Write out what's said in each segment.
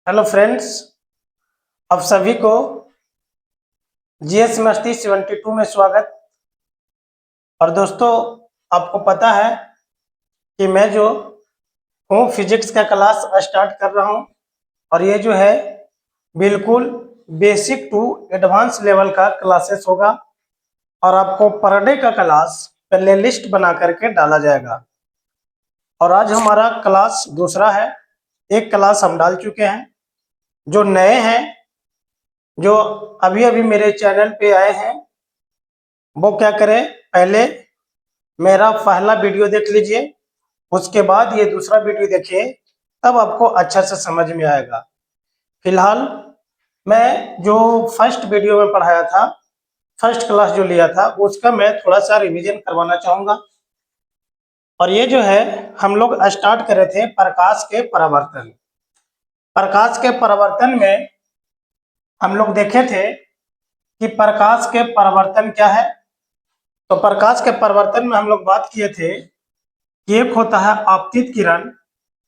Hello friends, आप सभी को जीएस मस्ती 72 में स्वागत। और दोस्तों, आपको पता है कि मैं जो हूँ फिजिक्स का क्लास स्टार्ट कर रहा हूँ और ये जो है बिल्कुल बेसिक टू एडवांस लेवल का क्लासेस होगा और आपको पर डे का क्लास प्ले लिस्ट बना करके डाला जाएगा। और आज हमारा क्लास दूसरा है। एक क्लास हम डाल चुके हैं। जो नए हैं, जो अभी अभी मेरे चैनल पे आए हैं, वो क्या करें, पहले मेरा पहला वीडियो देख लीजिए, उसके बाद ये दूसरा वीडियो देखिए, तब आपको अच्छा से समझ में आएगा। फिलहाल मैं जो फर्स्ट वीडियो में पढ़ाया था, फर्स्ट क्लास जो लिया था, उसका मैं थोड़ा सा रिवीजन करवाना चाहूँगा। और ये जो है हम लोग स्टार्ट करे थे प्रकाश के परावर्तन। प्रकाश के परावर्तन में हम लोग देखे थे कि प्रकाश के परावर्तन क्या है। तो प्रकाश के परावर्तन में हम लोग बात किए थे कि एक होता है आपतित किरण,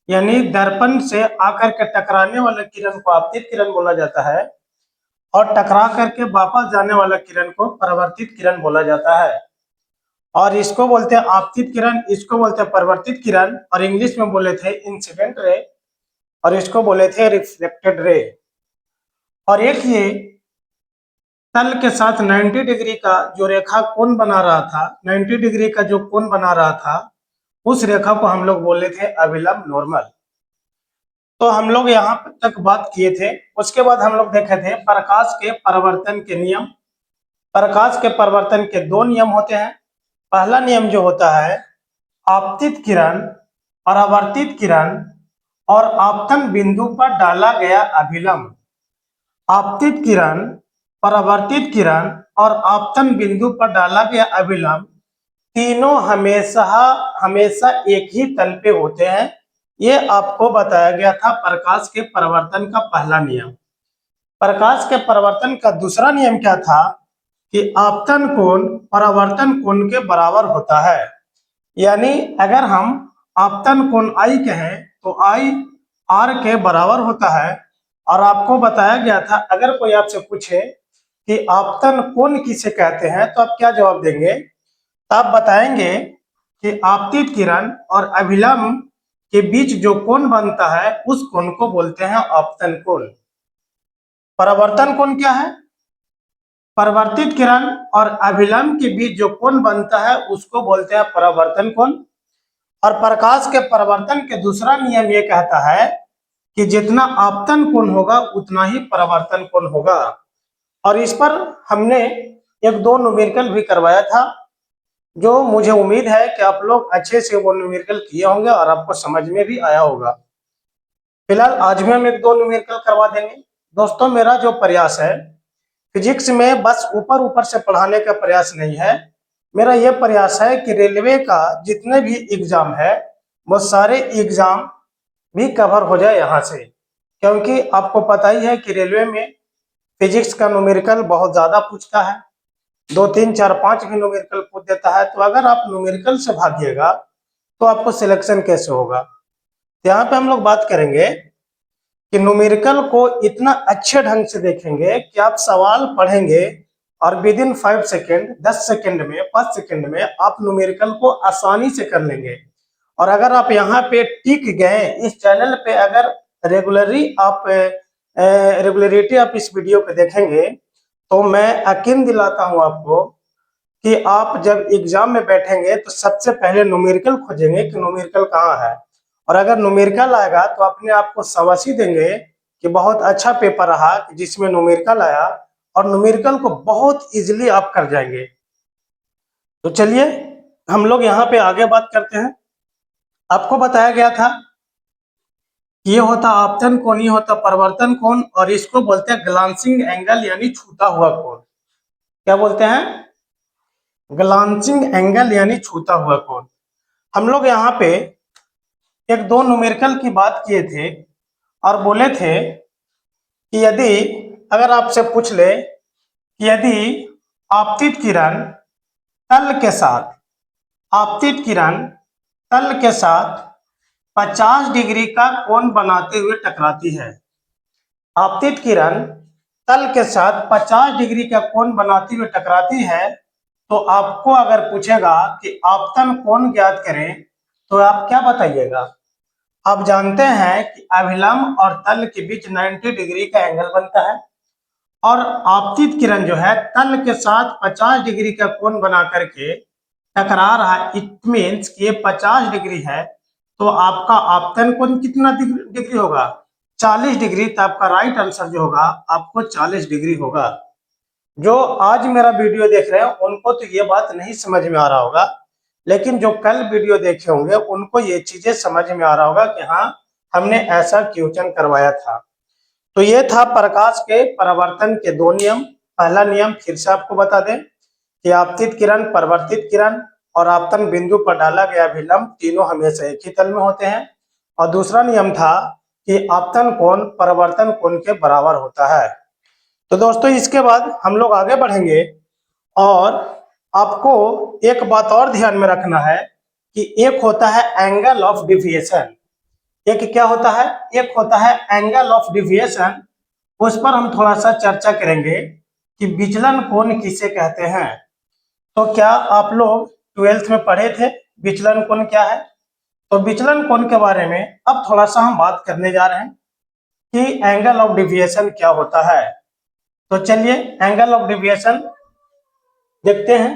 यानी दर्पण से आकर के टकराने वाले किरण को आपतित किरण बोला जाता है, और टकरा करके वापस जाने वाला किरण को परावर्तित किरण बोला जाता है। और इसको बोलते हैं आपतित किरण, इसको बोलते हैं परावर्तित किरण, और इंग्लिश में बोले थे इंसिडेंट रे, और इसको बोले थे रिफ्लेक्टेड रे। और एक ये तल के साथ 90 डिग्री का जो रेखा कोण बना रहा था, 90 डिग्री का जो कोण बना रहा था, उस रेखा को हम लोग बोले थे अभिलंब नॉर्मल। तो हम लोग यहाँ तक बात किए थे। उसके बाद हम लोग देखे थे प्रकाश के परावर्तन के नियम। प्रकाश के परावर्तन के दो नियम होते हैं। पहला नियम जो होता है आपतित किरण, परावर्तित किरण और आपतन बिंदु पर डाला गया अभिलंब। आपतित किरण, परावर्तित किरण और आपतन बिंदु पर डाला गया अभिलंब तीनों हमेशा हमेशा एक ही तल पे होते हैं। ये आपको बताया गया था प्रकाश के परावर्तन का पहला नियम। प्रकाश के परावर्तन का दूसरा नियम क्या था कि आपतन कोण परावर्तन कोण के बराबर होता है। यानी अगर हम आपतन कोण आई कहें तो आई आर के बराबर होता है। और आपको बताया गया था अगर कोई आपसे पूछे कि आपतन कोण किसे कहते हैं तो आप क्या जवाब देंगे? तो आप बताएंगे कि आपतित किरण और अभिलंब के बीच जो कोण बनता है उस कोण को बोलते हैं आपतन कोण। परावर्तन कोण क्या है? परावर्तित किरण और अभिलंब के बीच जो कोण बनता है उसको बोलते हैं परावर्तन कोण। और प्रकाश के परावर्तन के दूसरा नियम ये कहता है कि जितना आपतन कोण होगा उतना ही परावर्तन कोण होगा। और इस पर हमने एक दो न्यूमेरिकल भी करवाया था, जो मुझे उम्मीद है कि आप लोग अच्छे से वो न्यूमेरिकल किए होंगे और आपको समझ में भी आया होगा। फिलहाल आज भी हम एक दो न्यूमेरिकल करवा देंगे। दोस्तों, मेरा जो प्रयास है फिजिक्स में बस ऊपर ऊपर से पढ़ाने का प्रयास नहीं है। मेरा यह प्रयास है कि रेलवे का जितने भी एग्जाम है वो सारे एग्जाम भी कवर हो जाए यहाँ से, क्योंकि आपको पता ही है कि रेलवे में फिजिक्स का न्यूमेरिकल बहुत ज्यादा पूछता है, 2 3 4 5 भी न्यूमेरिकल पूछ देता है। तो अगर आप न्यूमेरिकल से भागिएगा तो आपको सिलेक्शन कैसे होगा? तो यहाँ पे हम लोग बात करेंगे कि न्यूमेरिकल को इतना अच्छे ढंग से देखेंगे कि आप सवाल पढ़ेंगे और विद इन 5 सेकेंड, 10 सेकेंड में, 5 सेकेंड में आप न्यूमेरिकल को आसानी से कर लेंगे। और अगर आप यहाँ पे टिक गए, इस चैनल पे अगर रेगुलरिटी आप इस वीडियो पे देखेंगे, तो मैं यकीन दिलाता हूँ आपको कि आप जब एग्जाम में बैठेंगे तो सबसे पहले न्यूमेरिकल खोजेंगे कि न्यूमेरिकल कहाँ है। और अगर न्यूमेरिकल आएगा तो अपने आप को शाबाशी देंगे कि बहुत अच्छा पेपर रहा जिसमें न्यूमेरिकल आया, और न्यूमेरिकल को बहुत इजीली आप कर जाएंगे। तो चलिए हम लोग यहाँ पे आगे बात करते हैं। आपको बताया गया था ये होता आपतन कोण, ये होता परावर्तन कोण, और इसको बोलते हैं ग्लांसिंग एंगल यानी छूता हुआ कोण। क्या बोलते हैं? ग्लांसिंग एंगल यानी छूता हुआ कोण। हम लोग यहाँ पे एक दो न्यूमेरिकल की बात किए थे और बोले थे कि यदि अगर आपसे पूछ ले कि यदि आपतित किरण तल के साथ, आपतित किरण तल के साथ 50 डिग्री का कोण बनाते हुए टकराती है, आपतित किरण तल के साथ 50 डिग्री का कोण बनाती हुई टकराती है, तो आपको अगर पूछेगा कि आपतन कोण ज्ञात करें तो आप क्या बताइएगा। आप जानते हैं कि अभिलंब और तल के बीच 90 डिग्री का एंगल बनता है और आपतित किरण जो है तल के साथ 50 डिग्री का कोण बना करके टकरा रहा है। इट मीन्स कि ये 50 डिग्री है, तो आपका आपतन कोण कितना डिग्री होगा? 40 डिग्री। तो आपका राइट आंसर जो होगा आपको 40 डिग्री होगा। जो आज मेरा वीडियो देख रहे हैं उनको तो ये बात नहीं समझ में आ रहा होगा, लेकिन जो कल वीडियो देखे होंगे उनको ये चीजें समझ में आ रहा होगा कि हाँ, हमने ऐसा क्वेश्चन करवाया था। तो ये था प्रकाश के परावर्तन के दो नियम। पहला नियम फिर से आपको बता दें कि आपतित किरण, परावर्तित किरण और आपतन बिंदु पर डाला गया अभिलंब तीनों हमेशा एक ही तल में होते हैं। और दूसरा नियम था कि आपतन कोण परावर्तन कोण के बराबर होता है। तो दोस्तों इसके बाद हम लोग आगे बढ़ेंगे और आपको एक बात और ध्यान में रखना है कि एक होता है एंगल ऑफ डिविएशन, एक क्या होता है? एक होता है एंगल ऑफ डिविएशन। उस पर हम थोड़ा सा चर्चा करेंगे कि विचलन कोण किसे कहते हैं। तो क्या आप लोग 12th में पढ़े थे विचलन कोण क्या है? तो विचलन कोण के बारे में अब थोड़ा सा हम बात करने जा रहे हैं कि एंगल ऑफ डिविएशन क्या होता है। तो चलिए एंगल ऑफ डिविएशन देखते हैं।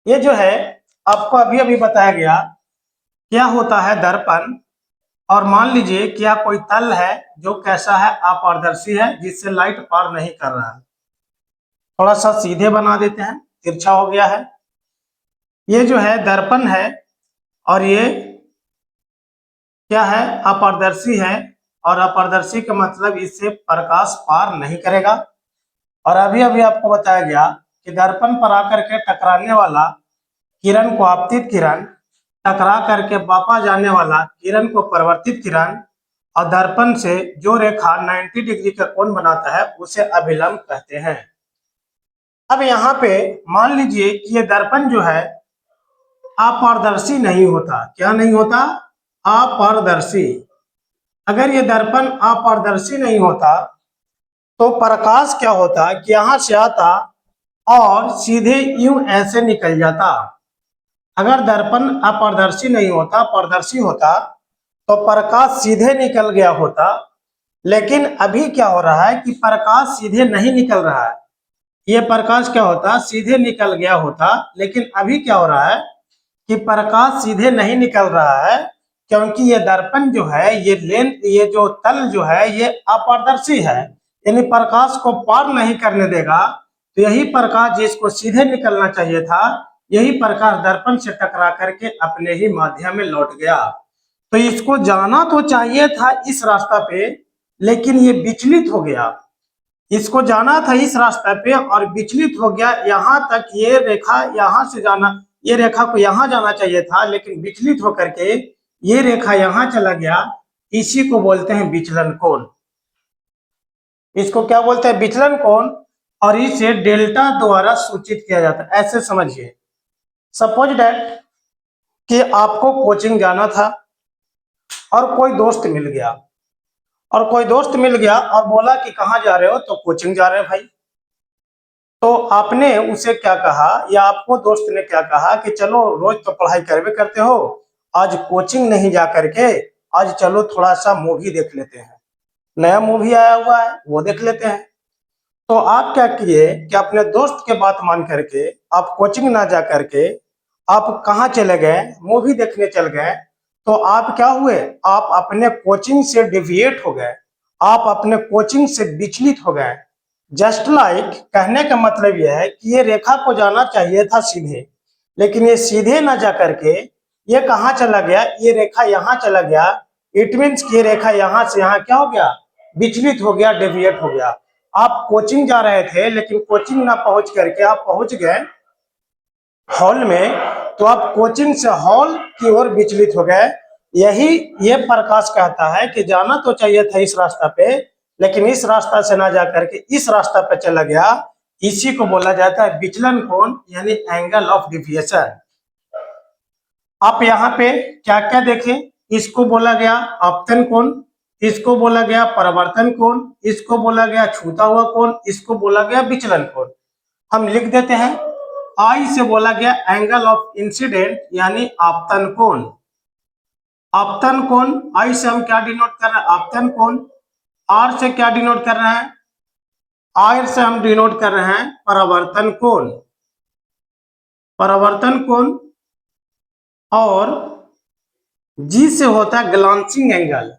ये जो है आपको अभी अभी बताया गया क्या होता है दर्पण, और मान लीजिए क्या कोई तल है जो कैसा है? अपारदर्शी है, जिससे लाइट पार नहीं कर रहा है। थोड़ा सा सीधे बना देते हैं, तिरछा हो गया है। ये जो है दर्पण है और ये क्या है? अपारदर्शी है, और अपारदर्शी का मतलब इससे प्रकाश पार नहीं करेगा। और अभी अभी आपको बताया गया कि दर्पण पर आकर के टकराने वाला किरण को आपतित किरण, टकरा करके वापस जाने वाला किरण को परावर्तित किरण, और दर्पण से जो रेखा 90 डिग्री का कोण बनाता है उसे अभिलंब कहते हैं। अब यहाँ पे मान लीजिए कि ये दर्पण जो है अपारदर्शी नहीं होता। क्या नहीं होता? अपारदर्शी। अगर ये दर्पण अपारदर्शी नहीं होता तो प्रकाश क्या होता कि यहां से आता और सीधे यूं ऐसे निकल जाता। अगर दर्पण अपारदर्शी नहीं होता, पारदर्शी होता, तो प्रकाश सीधे निकल गया होता। लेकिन अभी क्या हो रहा है कि प्रकाश सीधे नहीं निकल रहा है। ये प्रकाश क्या होता? सीधे निकल गया होता। लेकिन अभी क्या हो रहा है कि प्रकाश सीधे नहीं निकल रहा है, क्योंकि ये दर्पण जो है, ये जो तल जो है ये अपारदर्शी है, यानी प्रकाश को पार नहीं करने देगा। तो यही प्रकाश जिसको सीधे निकलना चाहिए था, यही प्रकाश दर्पण से टकरा करके अपने ही माध्यम में लौट गया। तो इसको जाना तो चाहिए था इस रास्ता पे, लेकिन ये विचलित हो गया। इसको जाना था इस रास्ते पे और विचलित हो गया। यहाँ तक ये रेखा, यहाँ से जाना, ये रेखा को यहाँ जाना चाहिए था, लेकिन विचलित होकर के ये रेखा यहाँ चला गया। इसी को बोलते हैं विचलन कोण। इसको क्या बोलते हैं? विचलन कोण। और इसे डेल्टा द्वारा सूचित किया जाता है। ऐसे समझिए, सपोज दैट कि आपको कोचिंग जाना था और कोई दोस्त मिल गया, और बोला कि कहाँ जा रहे हो? तो कोचिंग जा रहे हैं भाई। तो आपने उसे क्या कहा, या आपको दोस्त ने क्या कहा कि चलो रोज तो पढ़ाई करवे करते हो, आज कोचिंग नहीं जा करके आज चलो थोड़ा सा मूवी देख लेते हैं, नया मूवी आया हुआ है वो देख लेते हैं। तो आप क्या किए कि अपने दोस्त के बात मान करके आप कोचिंग ना जा करके आप कहाँ चले गए? मूवी देखने चल गए। तो आप क्या हुए? आप अपने कोचिंग से डिविएट हो गए, आप अपने कोचिंग से विचलित हो गए। जस्ट लाइक कहने का मतलब यह है कि ये रेखा को जाना चाहिए था सीधे, लेकिन ये सीधे ना जा करके ये कहाँ चला गया? ये रेखा यहाँ चला गया। इट मीन्स कि ये रेखा यहाँ से यहाँ क्या हो गया? विचलित हो गया, डेविएट हो गया। आप कोचिंग जा रहे थे, लेकिन कोचिंग ना पहुंच करके आप पहुंच गए हॉल में, तो आप कोचिंग से हॉल की ओर विचलित हो गए। यही ये प्रकाश कहता है कि जाना तो चाहिए था इस रास्ता पे, लेकिन इस रास्ता से ना जा करके इस रास्ता पे चला गया। इसी को बोला जाता है विचलन कोण, यानी एंगल ऑफ डिविएशन। आप यहाँ पे क्या क्या देखें इसको बोला गया अपतन कोण, इसको बोला गया परावर्तन कोण, इसको बोला गया छूता हुआ कोण, इसको बोला गया विचलन कोण। हम लिख देते हैं। आई से बोला गया एंगल ऑफ इंसिडेंट यानी आपतन कोण। आपतन कोण आई से हम क्या डिनोट कर रहे हैं, आपतन कोण। आर से क्या डिनोट कर रहे हैं, आर से हम डिनोट कर रहे हैं परावर्तन कोण, परावर्तन कोण। और जी से होता है glancing angle,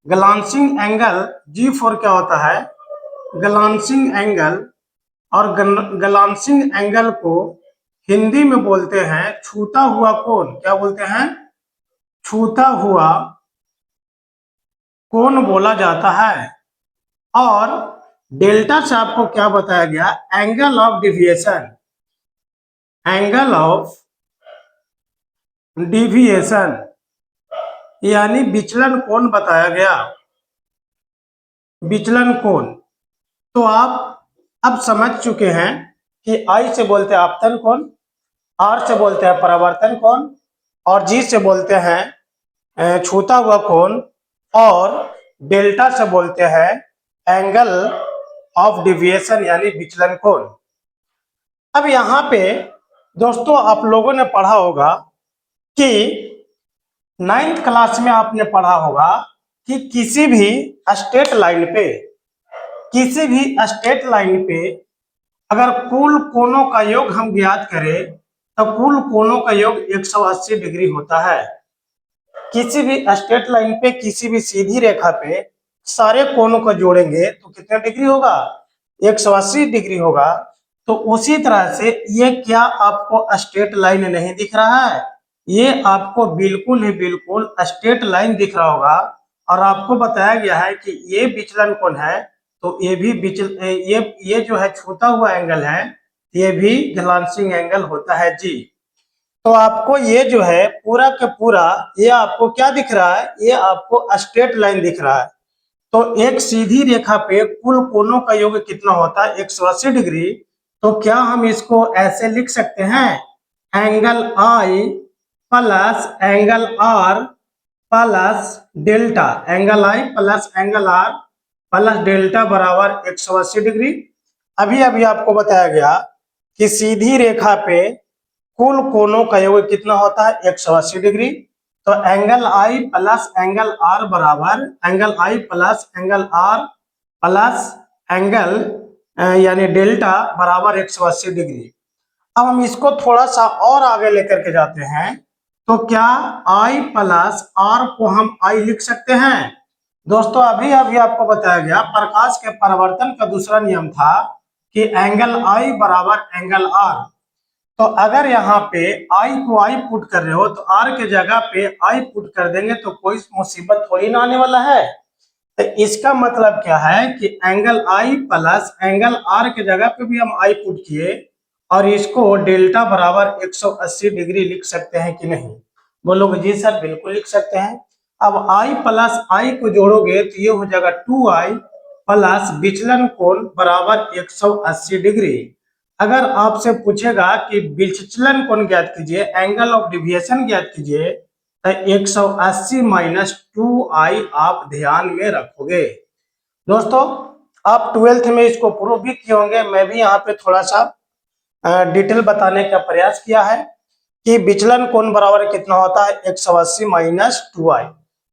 glancing angle G for क्या होता है, ग्लांसिंग एंगल। और ग्लांसिंग एंगल को हिंदी में बोलते हैं छूता हुआ कोण। क्या बोलते हैं, छूता हुआ कोण बोला जाता है। और डेल्टा से आपको क्या बताया गया, angle of deviation, angle of deviation यानी विचलन कोण बताया गया, विचलन कोण। तो आप अब समझ चुके हैं कि आई से बोलते हैं आपतन कोण, आर से बोलते हैं परावर्तन कोण, और जी से बोलते हैं छूता हुआ कोण, और डेल्टा से बोलते हैं एंगल ऑफ डिविएशन यानी विचलन कोण। अब यहाँ पे दोस्तों आप लोगों ने पढ़ा होगा कि 9th क्लास में आपने पढ़ा होगा कि किसी भी स्ट्रेट लाइन पे, किसी भी स्ट्रेट लाइन पे अगर कुल कोणों का योग हम ज्ञात करें तो कुल कोणों का योग 180 डिग्री होता है। किसी भी स्ट्रेट लाइन पे, किसी भी सीधी रेखा पे सारे कोणों को जोड़ेंगे तो कितने डिग्री होगा, 180 डिग्री होगा। तो उसी तरह से ये क्या आपको स्ट्रेट लाइन नहीं दिख रहा है, ये आपको बिल्कुल ही बिल्कुल स्ट्रेट लाइन दिख रहा होगा। और आपको बताया गया है कि ये विचलन कोण है, तो ये भी ये जो है छूता हुआ एंगल है, ये भी ग्लांसिंग एंगल होता है जी। तो आपको ये जो है पूरा का पूरा ये आपको क्या दिख रहा है, ये आपको स्ट्रेट लाइन दिख रहा है। तो एक सीधी रेखा पे कुल कोणों का योग कितना होता है, 180 डिग्री। तो क्या हम इसको ऐसे लिख सकते हैं, angle I plus angle are plus delta, angle I plus angle are plus delta बराबर 180 डिग्री। अभी अभी आपको बताया गया कि सीधी रेखा पे कुल कोणों का योग कितना होता है, 180 डिग्री। तो एंगल आई प्लस एंगल आर बराबर angle I plus angle are plus angle यानी डेल्टा बराबर 180 डिग्री। अब हम इसको थोड़ा सा और आगे लेकर के जाते हैं। तो क्या आई प्लस आर को हम आई लिख सकते हैं, दोस्तों अभी अभी आपको बताया गया प्रकाश के परावर्तन का दूसरा नियम था कि एंगल आई बराबर एंगल आर। तो अगर यहाँ पे आई को आई पुट कर रहे हो तो आर के जगह पे आई पुट कर देंगे तो कोई मुसीबत थोड़ी ना आने वाला है। तो इसका मतलब क्या है कि एंगल आई प्लस एंगल आर के जगह पे भी हम आई पुट किए और इसको डेल्टा बराबर 180 डिग्री लिख सकते हैं कि नहीं, बोलोगे जी सर बिल्कुल लिख सकते हैं। अब आई प्लस आई को जोड़ोगे तो ये हो जाएगा 2i प्लस विचलन कोण बराबर 180 डिग्री। अगर आपसे पूछेगा कि विचलन कोण ज्ञात कीजिए, एंगल ऑफ डिविएशन ज्ञात कीजिए, तो 180 माइनस 2i आप ध्यान में रखोगे। दोस्तों आप 12th में इसको प्रूव भी किए होंगे, मैं भी यहाँ पे थोड़ा सा डिटेल बताने का प्रयास किया है कि विचलन कोण बराबर कितना होता है, 180 माइनस 2i।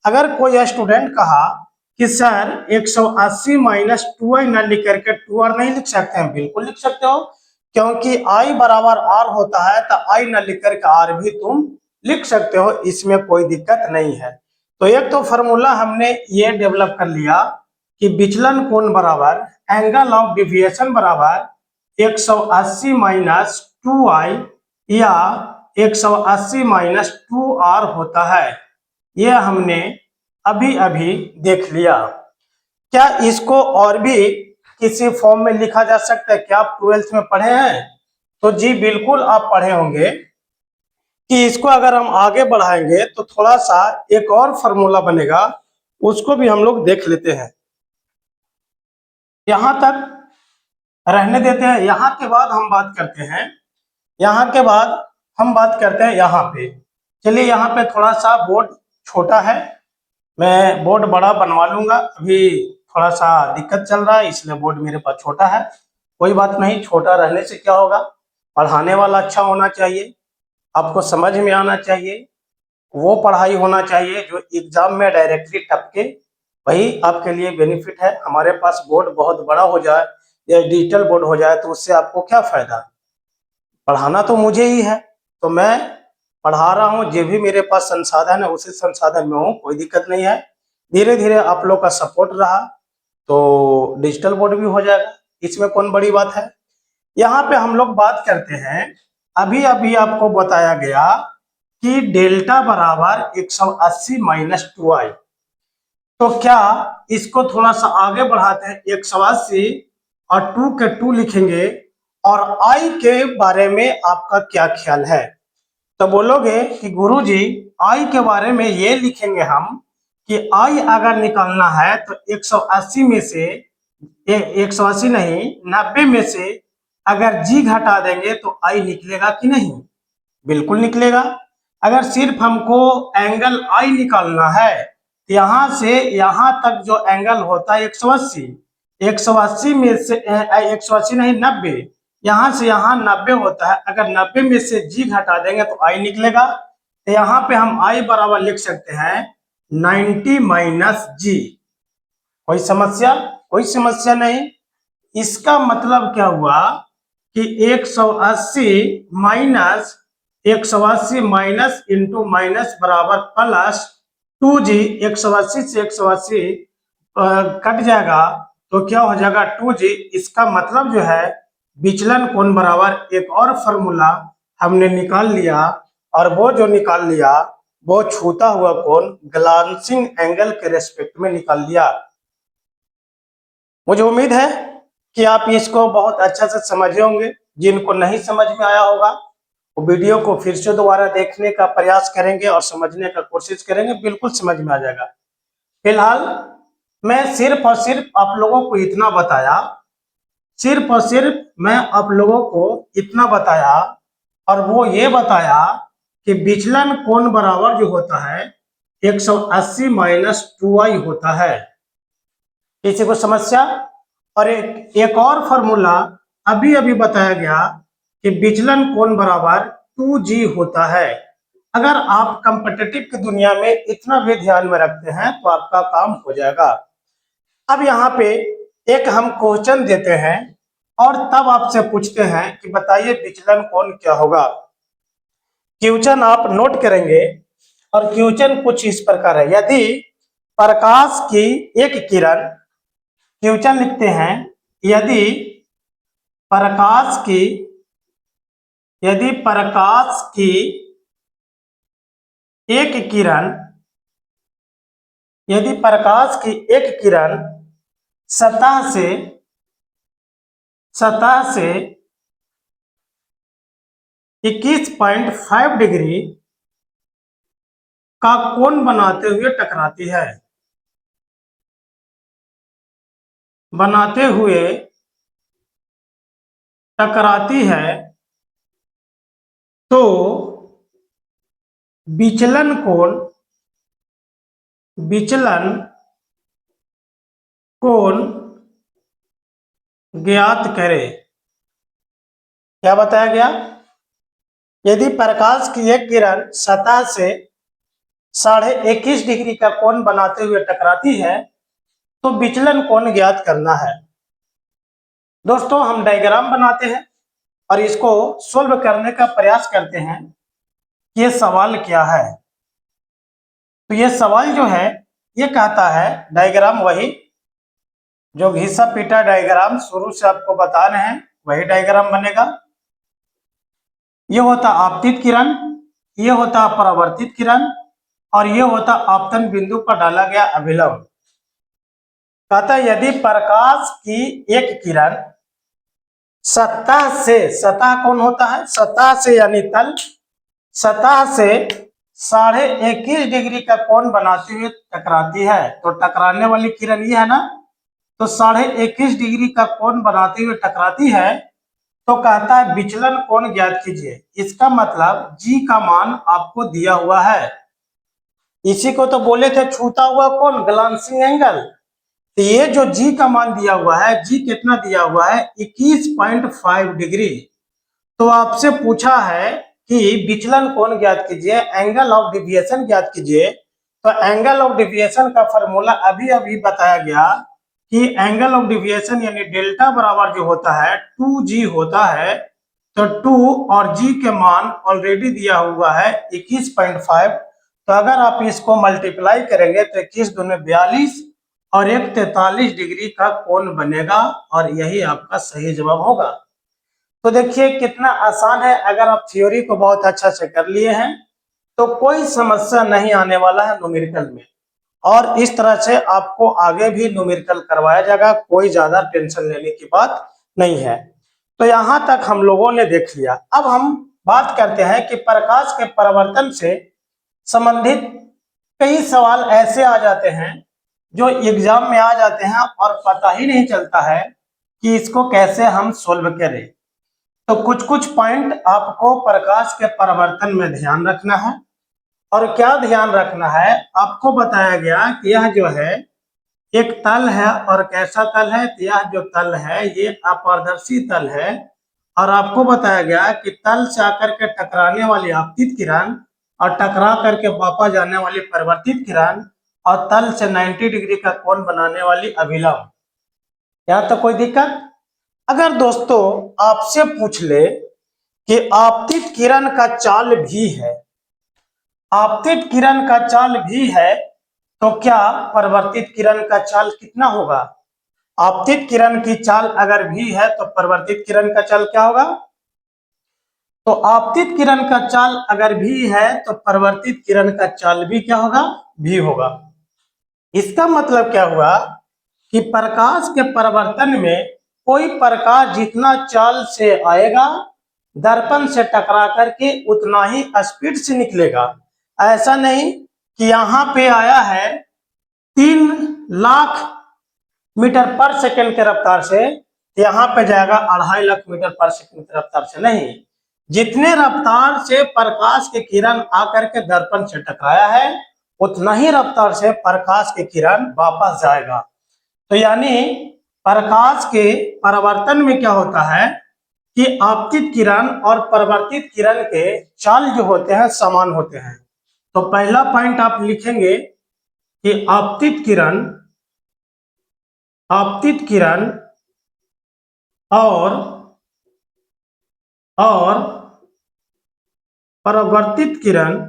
अगर कोई स्टूडेंट कहा कि सर 180 माइनस 2i न लिख करके 2r नहीं लिख सकते हैं, बिल्कुल लिख सकते हो, क्योंकि i बराबर r होता है तो i न लिख करके r भी तुम लिख सकते हो, इसमें कोई दिक्कत नहीं है। तो एक तो फॉर्मूला हमने ये डेवलप कर लिया कि विचलन कोण बराबर एंगल ऑफ डिविएशन बराबर 180 माइनस 2i या 180 माइनस 2r होता है। यह हमने अभी अभी देख लिया। क्या इसको और भी किसी फॉर्म में लिखा जा सकता है, क्या आप 12th में पढ़े हैं? तो जी बिल्कुल आप पढ़े होंगे कि इसको अगर हम आगे बढ़ाएंगे तो थोड़ा सा एक और फॉर्मूला बनेगा, उसको भी हम लोग देख लेते हैं। यहां तक रहने देते हैं, यहां के बाद हम बात करते हैं, यहां के बाद हम बात करते हैं यहाँ पे। चलिए यहाँ पे थोड़ा सा बोर्ड छोटा है। मैं बोर्ड बड़ा बनवा लूंगा, अभी थोड़ा सा दिक्कत चल रहा है इसलिए बोर्ड मेरे पास छोटा है। कोई बात नहीं, छोटा रहने से क्या होगा, पढ़ाने वाला अच्छा होना चाहिए, आपको समझ में आना चाहिए, वो पढ़ाई होना चाहिए जो एग्जाम में डायरेक्टली टपके, वही आपके लिए बेनिफिट है। हमारे पास बोर्ड बहुत बड़ा हो जाए या डिजिटल बोर्ड हो जाए तो उससे आपको क्या फायदा, पढ़ाना तो मुझे ही है, तो मैं पढ़ा रहा हूँ, जो भी मेरे पास संसाधन है उसी संसाधन में हूँ, कोई दिक्कत नहीं है। धीरे धीरे आप लोग का सपोर्ट रहा तो डिजिटल बोर्ड भी हो जाएगा, इसमें कौन बड़ी बात है। यहाँ पे हम लोग बात करते हैं, अभी अभी आपको बताया गया कि डेल्टा बराबर 180 माइनस 2i, तो क्या इसको थोड़ा सा आगे बढ़ाते हैं, 180 और 2 के 2 लिखेंगे, और i के बारे में आपका क्या ख्याल है। तो बोलोगे कि गुरुजी i के बारे में ये लिखेंगे हम कि i अगर निकालना है तो 180 में से 180 नहीं 90 में से अगर g घटा देंगे तो i निकलेगा कि नहीं, बिल्कुल निकलेगा। अगर सिर्फ हमको एंगल I निकालना है तो यहाँ से यहाँ तक जो एंगल होता है 180, 180 में से 180 नहीं 90, यहाँ से यहाँ 90 होता है, अगर 90 में से G घटा देंगे तो I निकलेगा। तो यहाँ पे हम I बराबर लिख सकते हैं 90 माइनस G। कोई समस्या, कोई समस्या नहीं। इसका मतलब क्या हुआ कि 180 माइनस 180 माइनस इंटू माइनस बराबर प्लस 2g, 180 से 180 कट जाएगा तो क्या हो जाएगा 2g। इसका मतलब जो है विचलन कोण बराबर एक और फॉर्मूला हमने निकाल लिया, और वो जो निकाल लिया वो छूता हुआ कोण ग्लांसिंग एंगल के रेस्पेक्ट में निकाल लिया। मुझे उम्मीद है कि आप इसको बहुत अच्छा से समझे होंगे। जिनको नहीं समझ में आया होगा वो वीडियो को फिर से दोबारा देखने का प्रयास करेंगे और समझने का कोशिश करेंगे, बिल्कुल समझ में आ जाएगा। फिलहाल मैं सिर्फ और सिर्फ आप लोगों को इतना बताया, सिर्फ और सिर्फ मैं आप लोगों को इतना बताया, और वो ये बताया कि विचलन कोण बराबर जो होता है 180 माइनस 2i होता है। किसी को समस्या, और एक और फॉर्मूला अभी अभी बताया गया कि विचलन कोण बराबर 2g होता है। अगर आप कॉम्पिटिटिव की दुनिया में इतना भी ध्यान में रखते हैं तो आपका काम हो जाएगा। अब यहाँ पे एक हम क्वेश्चन देते हैं और तब आपसे पूछते हैं कि बताइए विचलन कोण क्या होगा। क्वेश्चन आप नोट करेंगे, और क्वेश्चन कुछ इस प्रकार है, यदि प्रकाश की एक किरण, क्वेश्चन लिखते हैं, यदि प्रकाश की एक किरण, यदि प्रकाश की एक किरण सतह से 21.5 डिग्री का कोण बनाते हुए टकराती है, तो विचलन कोण ज्ञात करें। क्या बताया गया, यदि प्रकाश की एक किरण सतह से 21.5 डिग्री का कोण बनाते हुए टकराती है तो विचलन कोण ज्ञात करना है। दोस्तों हम डायग्राम बनाते हैं और इसको सोल्व करने का प्रयास करते हैं कि ये सवाल क्या है। तो ये सवाल जो है ये कहता है, डायग्राम वही जो घिसा पीटा डायग्राम शुरू से आपको बता रहे हैं वही डायग्राम बनेगा। ये होता आपतित किरण, ये होता परावर्तित किरण, और ये होता आपतन बिंदु पर डाला गया अभिलंब। कहता है यदि प्रकाश की एक किरण सतह से, सतह कौन होता है, सतह से यानी तल, सतह से 21.5 डिग्री का कोण बनाते हुए टकराती है, तो टकराने वाली किरण ये है ना, तो 21.5 डिग्री का कोण बनाते हुए टकराती है, तो कहता है विचलन कोण ज्ञात कीजिए। इसका मतलब जी का मान आपको दिया हुआ है, इसी को तो बोले थे छूता हुआ कौन, ग्लांसिंग एंगल। तो ये जो जी का मान दिया हुआ है, जी कितना दिया हुआ है 21.5 डिग्री। तो आपसे पूछा है कि विचलन कोण ज्ञात कीजिए, एंगल ऑफ डिविएशन ज्ञात कीजिए। तो एंगल ऑफ डिविएशन का फॉर्मूला अभी अभी बताया गया कि एंगल ऑफ डिविएशन यानी डेल्टा बराबर जो होता है 2g होता है। तो 2 और g के मान ऑलरेडी दिया हुआ है 21.5। तो अगर आप इसको मल्टीप्लाई करेंगे तो 21 दूनी 42 और 1 43 डिग्री का कोण बनेगा और यही आपका सही जवाब होगा। तो देखिए कितना आसान है, अगर आप थ्योरी को बहुत अच्छा से कर लिए हैं तो कोई समस्या नहीं आने वाला है न्यूमेरिकल में। और इस तरह से आपको आगे भी न्यूमेरिकल करवाया जाएगा, कोई ज्यादा टेंशन लेने की बात नहीं है। तो यहां तक हम लोगों ने देख लिया। अब हम बात करते हैं कि प्रकाश के परावर्तन से संबंधित कई सवाल ऐसे आ जाते हैं जो एग्जाम में आ जाते हैं और पता ही नहीं चलता है कि इसको कैसे हम सोल्व करें। तो कुछ कुछ पॉइंट आपको प्रकाश के परावर्तन में ध्यान रखना है। और क्या ध्यान रखना है, आपको बताया गया कि यह जो है एक तल है, और कैसा तल है, तो यह जो तल है ये अपारदर्शी तल है। और आपको बताया गया कि तल से आकर के टकराने वाली आपतित किरण और टकरा करके वापस जाने वाली परिवर्तित किरण और तल से 90 डिग्री का कोण बनाने वाली अभिलंब। यहाँ तक कोई दिक्कत? अगर दोस्तों आपसे पूछ ले कि आपतित किरण का चाल भी है, आपतित किरण का चाल भी है, तो क्या परिवर्तित किरण का चाल कितना होगा? आपतित किरण की चाल अगर भी है तो परिवर्तित किरण का चाल क्या होगा? तो आपतित किरण का चाल अगर भी है तो परिवर्तित किरण का चाल भी क्या होगा? भी होगा। इसका मतलब क्या हुआ कि प्रकाश के परावर्तन में कोई प्रकाश जितना चाल से आएगा दर्पण से टकरा करके उतना ही स्पीड से निकलेगा। ऐसा नहीं कि यहाँ पे आया है 3 लाख मीटर पर सेकंड के रफ्तार से, यहाँ पे जाएगा 2.5 लाख मीटर पर सेकंड की रफ्तार से। नहीं, जितने रफ्तार से प्रकाश के किरण आकर के दर्पण से टकराया है उतना ही रफ्तार से प्रकाश के किरण वापस जाएगा। तो यानी प्रकाश के परावर्तन में क्या होता है कि आपतित किरण और परावर्तित किरण के चाल जो होते हैं समान होते हैं। तो पहला पॉइंट आप लिखेंगे कि आपतित किरण और परावर्तित किरण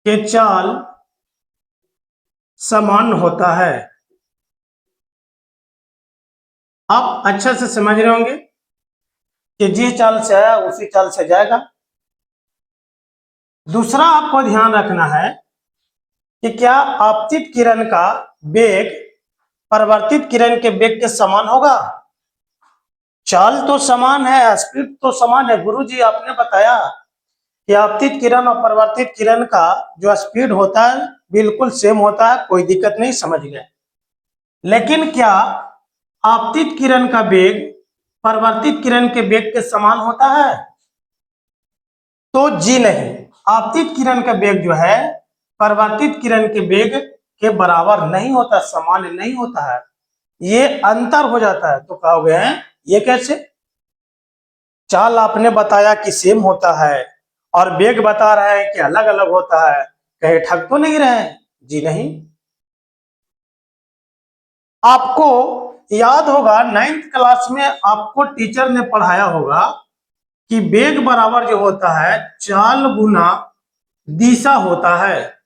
के चाल समान होता है। आप अच्छा से समझ रहे होंगे कि जिस चाल से आया उसी चाल से जाएगा। दूसरा आपको ध्यान रखना है कि क्या आपतित किरण का वेग परावर्तित किरण के वेग के समान होगा? चाल तो समान है, स्पीड तो समान है। गुरुजी आपने बताया कि आपतित किरण और परावर्तित किरण का जो स्पीड होता है बिल्कुल सेम होता है, कोई दिक्कत नहीं, समझ गए। लेकिन क्या आपतित किरण का वेग परावर्तित किरण के वेग के समान होता है? तो जी नहीं, आपतित किरण का वेग जो है परावर्तित किरण के वेग के बराबर नहीं होता, समान नहीं होता है, ये अंतर हो जाता है। तो कहोगे ये कैसे? चाल आपने बताया कि सेम होता है और वेग बता रहे हैं कि अलग अलग होता है, कहीं ठग तो नहीं रहे? जी नहीं। आपको याद होगा 9th क्लास में आपको टीचर ने पढ़ाया होगा कि वेग बराबर जो होता है चाल गुना दिशा होता है।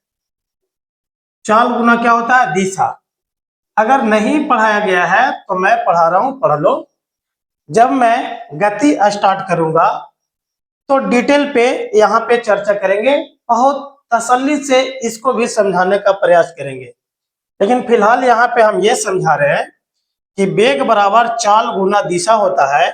चाल गुना क्या होता है? दिशा। अगर नहीं पढ़ाया गया है तो मैं पढ़ा रहा हूं, पढ़ लो। जब मैं गति स्टार्ट करूंगा तो डिटेल पे यहाँ पे चर्चा करेंगे, बहुत तसल्ली से इसको भी समझाने का प्रयास करेंगे। लेकिन फिलहाल यहाँ पे हम ये समझा रहे हैं कि वेग बराबर चाल गुना दिशा होता है।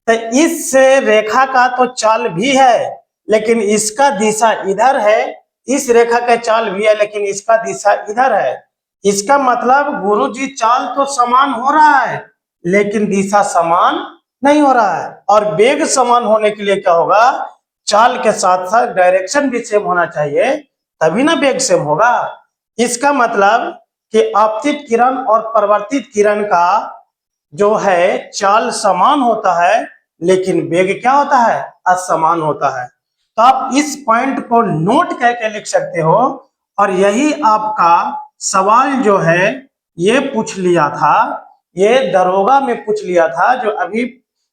तो इस रेखा का तो चाल भी है लेकिन इसका दिशा इधर है, इस रेखा का चाल भी है लेकिन इसका दिशा इधर है। इसका मतलब गुरुजी चाल तो समान हो रहा है लेकिन दिशा समान नहीं हो रहा है। और वेग समान होने के लिए क्या होगा? चाल के साथ साथ डायरेक्शन भी सेम होना चाहिए, तभी ना वेग सेम होगा। इसका मतलब कि आपतित किरण और परावर्तित किरण का जो है चाल समान होता है, लेकिन वेग क्या होता है, असमान होता है। तो आप इस पॉइंट को नोट करके लिख सकते हो। और यही आपका सवाल जो है ये पूछ लिया था, ये दरोगा में पूछ लिया था, जो अभी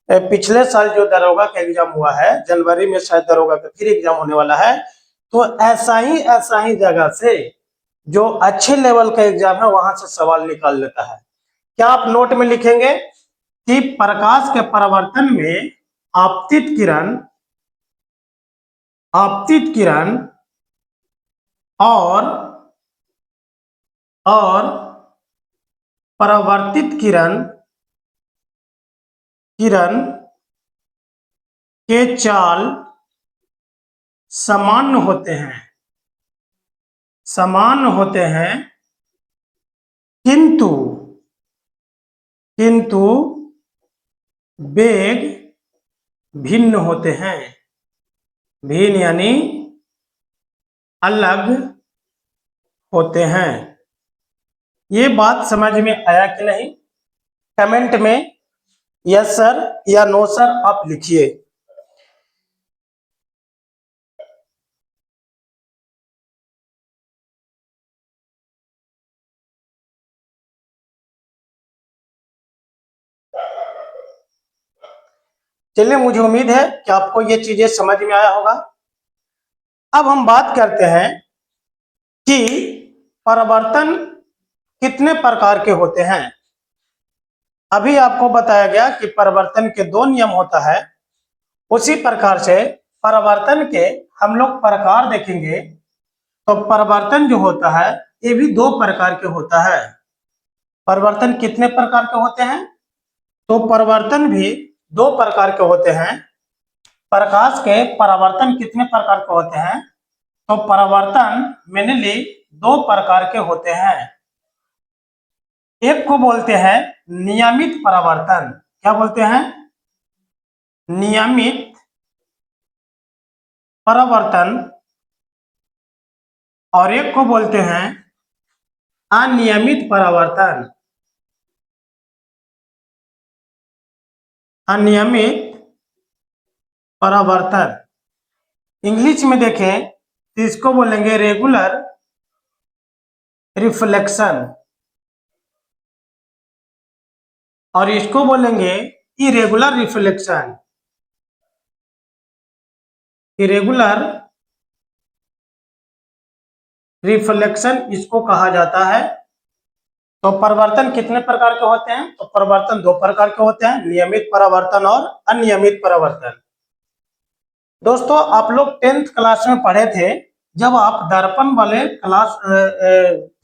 पिछले साल जो दरोगा का एग्जाम हुआ है, जनवरी में शायद दरोगा का फिर एग्जाम होने वाला है। तो ऐसा ही जगह से जो अच्छे लेवल का एग्जाम है वहां से सवाल निकाल लेता है। क्या आप नोट में लिखेंगे कि प्रकाश के परावर्तन में आपतित किरण और परावर्तित किरण के चाल समान होते हैं, किंतु वेग भिन्न होते हैं। भिन्न यानी अलग होते हैं। ये बात समझ में आया कि नहीं? कमेंट में यस सर या नो सर आप लिखिए। चलिए, मुझे उम्मीद है कि आपको ये चीजें समझ में आया होगा। अब हम बात करते हैं कि परावर्तन कितने प्रकार के होते हैं। अभी आपको बताया गया कि परावर्तन के 2 नियम होता है। उसी प्रकार से परावर्तन के हम लोग प्रकार देखेंगे तो परावर्तन जो होता है ये भी 2 प्रकार के होता है। परावर्तन कितने प्रकार के होते हैं? तो परावर्तन भी 2 प्रकार के होते हैं। प्रकाश के परावर्तन कितने प्रकार के होते हैं? तो परावर्तन मेनली 2 प्रकार के होते हैं। एक को बोलते हैं नियमित परावर्तन। क्या बोलते हैं? नियमित परावर्तन। और एक को बोलते हैं अनियमित परावर्तन। अनियमित परावर्तन इंग्लिश में देखें तो इसको बोलेंगे रेगुलर रिफ्लेक्शन, और इसको बोलेंगे इरेगुलर रिफ्लेक्शन। इरेगुलर रिफ्लेक्शन इसको कहा जाता है। तो परावर्तन कितने प्रकार के होते हैं? तो परावर्तन 2 प्रकार के होते हैं, नियमित परावर्तन और अनियमित परावर्तन। दोस्तों, आप लोग 10th क्लास में पढ़े थे, जब आप दर्पण वाले क्लास